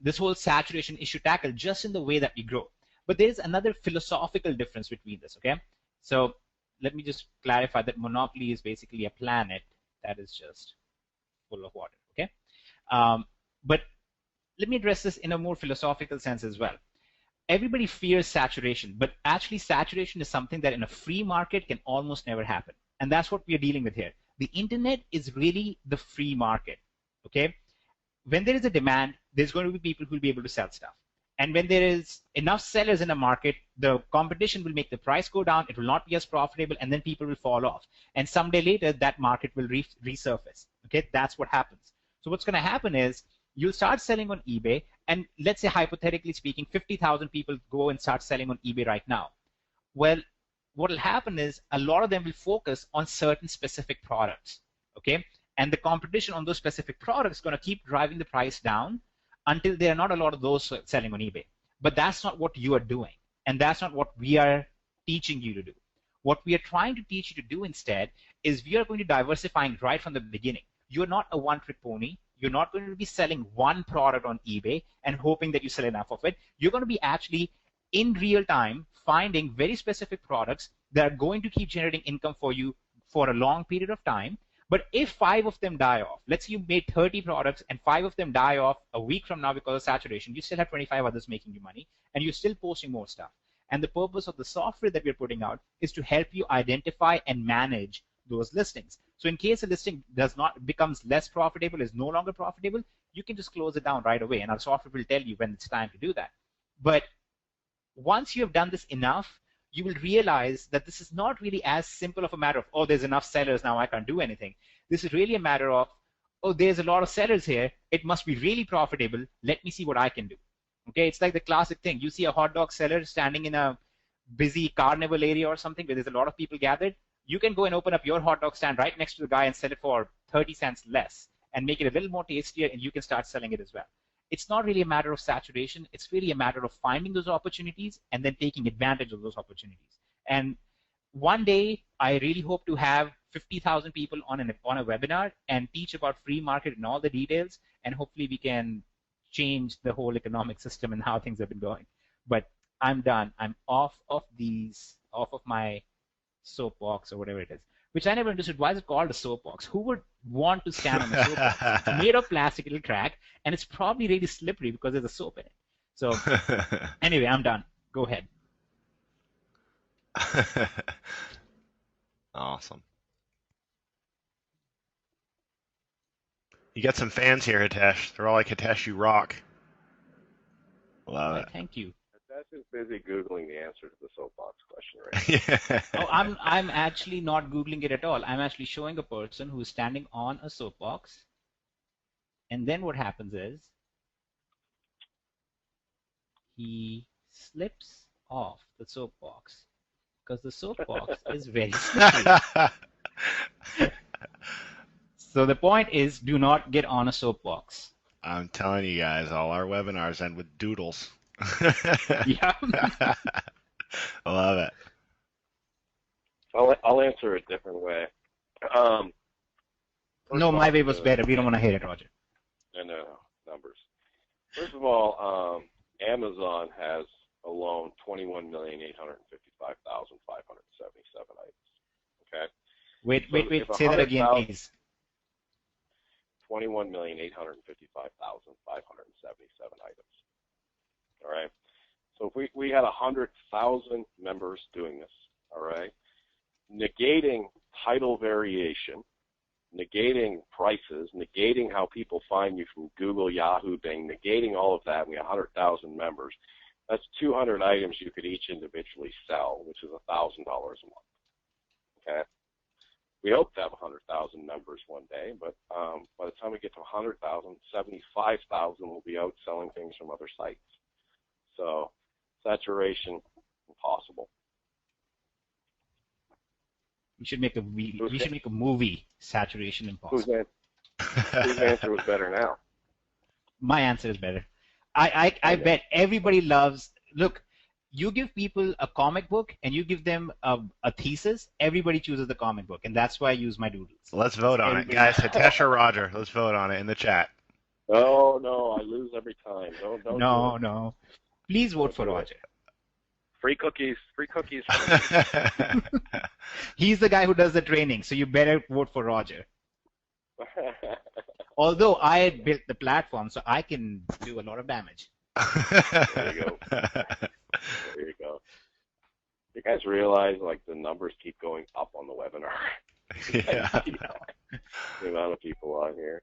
this whole saturation issue tackled just in the way that we grow. But there's another philosophical difference between this, okay? So let me just clarify that Monopoly is basically a planet that is just full of water, okay? But let me address this in a more philosophical sense as well. Everybody fears saturation, but actually saturation is something that in a free market can almost never happen. And that's what we are dealing with here. The internet is really the free market, okay? When there is a demand, there's going to be people who will be able to sell stuff. And when there is enough sellers in a market, the competition will make the price go down, it will not be as profitable, and then people will fall off. And someday later, that market will resurface, okay? That's what happens. So what's going to happen is, you'll start selling on eBay, and let's say, hypothetically speaking, 50,000 people go and start selling on eBay right now. Well, what will happen is a lot of them will focus on certain specific products, okay? And the competition on those specific products is going to keep driving the price down until there are not a lot of those selling on eBay. But that's not what you are doing, and that's not what we are teaching you to do. What we are trying to teach you to do instead is we are going to diversifying right from the beginning. You're not a one-trick pony. You're not going to be selling one product on eBay and hoping that you sell enough of it. You're going to be actually, in real time, finding very specific products that are going to keep generating income for you for a long period of time. But if 5 of them die off, let's say you made 30 products and 5 of them die off a week from now because of saturation, you still have 25 others making you money, and you're still posting more stuff. And the purpose of the software that we're putting out is to help you identify and manage those listings. So in case a listing becomes less profitable, is no longer profitable, you can just close it down right away, and our software will tell you when it's time to do that. But once you have done this enough, you will realize that this is not really as simple of a matter of, oh, there's enough sellers, now I can't do anything. This is really a matter of, oh, there's a lot of sellers here, it must be really profitable, let me see what I can do. Okay, it's like the classic thing. You see a hot dog seller standing in a busy carnival area or something where there's a lot of people gathered, you can go and open up your hot dog stand right next to the guy and sell it for 30 cents less and make it a little more tastier, and you can start selling it as well. It's not really a matter of saturation. It's really a matter of finding those opportunities and then taking advantage of those opportunities. And one day, I really hope to have 50,000 people on a webinar and teach about free market and all the details, and hopefully we can change the whole economic system and how things have been going. But I'm done. I'm off of my soapbox or whatever it is, which I never understood. Why is it called a soapbox? Who would want to stand on a soapbox? It's made of plastic, it'll crack, and it's probably really slippery because there's a soap in it. So anyway, I'm done. Go ahead. Awesome. You got some fans here, Hitesh. They're all like, Hitesh, you rock. Love it. Thank you. Hitesh is busy Googling the answer to the soapbox question right Yeah. Oh, I'm actually not Googling it at all. I'm actually showing a person who's standing on a soapbox. And then what happens is he slips off the soapbox because the soapbox is very slippery. So the point is, do not get on a soapbox. I'm telling you guys, all our webinars end with doodles. Yeah. I love it. I'll answer a different way. No, my way was better. We don't want to hear it, Roger. No, numbers. First of all, Amazon has alone 21,855,577 items. Okay? Wait, if say that again, 100,000 please. 21,855,577 items. All right? So if we had 100,000 members doing this, all right, negating title variation, negating prices, negating how people find you from Google, Yahoo, Bing, negating all of that, and we have 100,000 members, that's 200 items you could each individually sell, which is $1,000 a month. Okay? We hope to have 100,000 members one day, but by the time we get to 100,000, 75,000 will be out selling things from other sites. So saturation, impossible. We should make a movie, Saturation Impossible. Whose answer was better now? My answer is better. I bet everybody loves. Look, you give people a comic book and you give them a thesis. Everybody chooses the comic book, and that's why I use my doodles. Let's vote on it, guys. Hitesh or Roger? Let's vote on it in the chat. No, I lose every time. Don't No. Please vote for Roger. Free cookies. He's the guy who does the training, so you better vote for Roger. Although I had built the platform, so I can do a lot of damage. There you go. There you go. You guys realize, like, the numbers keep going up on the webinar. Yeah. The amount of people on here.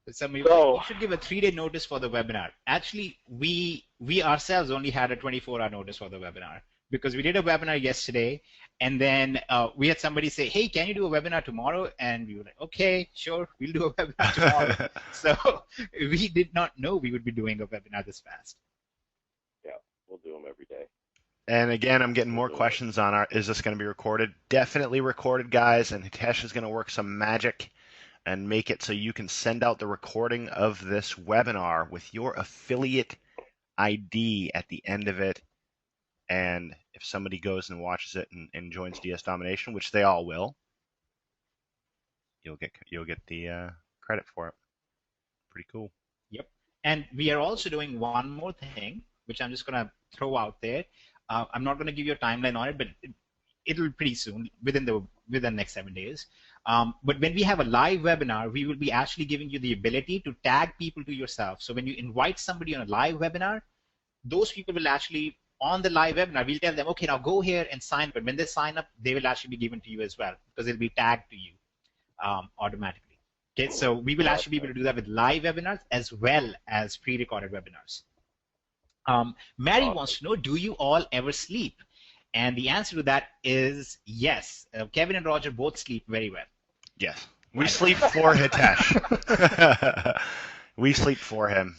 You should give a 3-day notice for the webinar. Actually, we ourselves only had a 24-hour notice for the webinar because we did a webinar yesterday, and then we had somebody say, hey, can you do a webinar tomorrow? And we were like, okay, sure, we'll do a webinar tomorrow. So we did not know we would be doing a webinar this fast. Yeah, we'll do them every day. And again, I'm getting more questions on is this going to be recorded? Definitely recorded, guys, and Hitesh is going to work some magic and make it so you can send out the recording of this webinar with your affiliate ID at the end of it. And if somebody goes and watches it and joins DS Domination, which they all will, you'll get the credit for it. Pretty cool. Yep. And we are also doing one more thing, which I'm just going to throw out there. I'm not going to give you a timeline on it, but it'll be pretty soon, within the next 7 days. But when we have a live webinar, we will be actually giving you the ability to tag people to yourself. So when you invite somebody on a live webinar, those people will actually, on the live webinar, we'll tell them, okay, now go here and sign up. But when they sign up, they will actually be given to you as well because they'll be tagged to you automatically. Okay, so we will actually be able to do that with live webinars as well as pre-recorded webinars. Mary wants to know, do you all ever sleep? And the answer to that is yes. Kevin and Roger both sleep very well. Yes. We sleep for Hitesh. We sleep for him.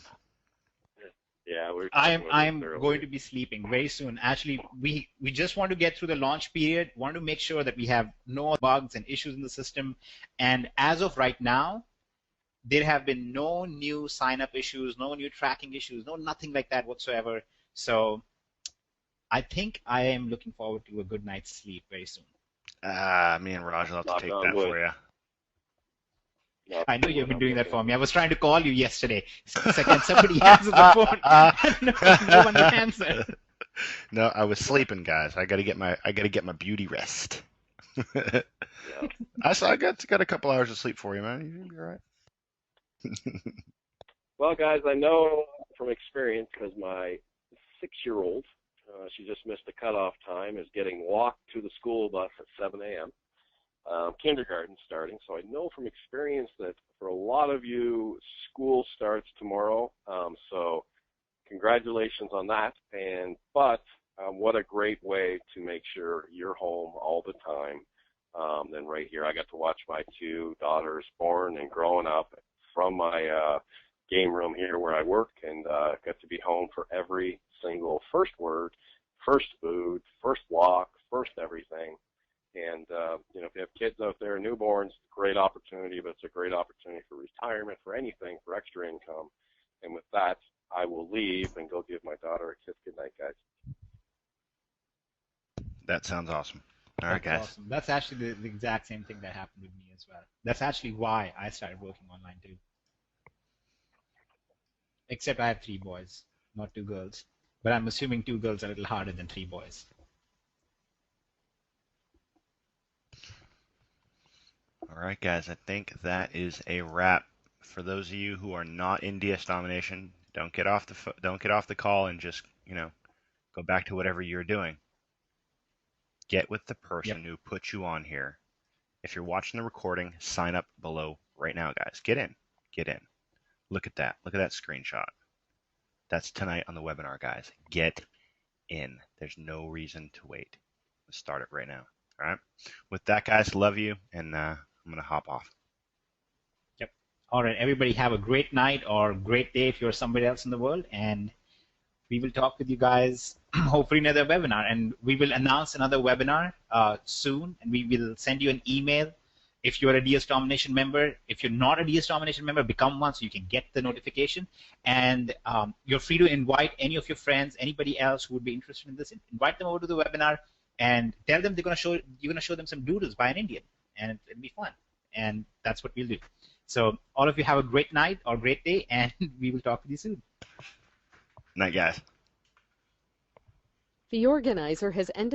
Yeah, Yeah, we were I'm talking about this I'm earlier. going to be sleeping very soon. Actually, we just want to get through the launch period. Want to make sure that we have no bugs and issues in the system. And as of right now, there have been no new sign-up issues, no new tracking issues, no nothing like that whatsoever. So I think I am looking forward to a good night's sleep very soon. Me and Raj will have to Knock take on that wood. for you. I know you've been doing that for me. I was trying to call you yesterday. Second, somebody answered the phone. No one answered. No, I was sleeping, guys. I gotta get my beauty rest. Yeah. I got a couple hours of sleep for you, man. You'll be all right. Well, guys, I know from experience because my 6-year-old, she just missed the cutoff time, is getting walked to the school bus at 7 a.m. Kindergarten starting. So I know from experience that for a lot of you, school starts tomorrow. So congratulations on that. But what a great way to make sure you're home all the time. Then right here, I got to watch my 2 daughters born and growing up from my game room here where I work, and got to be home for every single first word, first food, first walk, first everything. And, if you have kids out there, newborns, great opportunity, but it's a great opportunity for retirement, for anything, for extra income. And with that, I will leave and go give my daughter a kiss. Good night, guys. That sounds awesome. All right, That's guys. awesome. That's actually the exact same thing that happened with me as well. That's actually why I started working online too. Except I have 3 boys, not 2 girls. But I'm assuming 2 girls are a little harder than 3 boys. All right, guys. I think that is a wrap. For those of you who are not in DS Domination, don't get off the call and just go back to whatever you're doing. Get with the person who put you on here. If you're watching the recording, sign up below right now, guys. Get in. Look at that. Look at that screenshot. That's tonight on the webinar, guys. Get in. There's no reason to wait. Let's start it right now. All right. With that, guys, love you, and I'm going to hop off. Yep. All right, everybody have a great night or great day if you're somewhere else in the world, and we will talk with you guys hopefully in another webinar, and we will announce another webinar soon, and we will send you an email if you're a DS Domination member. If you're not a DS Domination member, become one so you can get the notification, and you're free to invite any of your friends, anybody else who would be interested in this. Invite them over to the webinar and tell them you're going to show them some doodles by an Indian, and it'll be fun, and that's what we'll do. So all of you have a great night or great day, and we will talk with you soon. Night, guys. The organizer has ended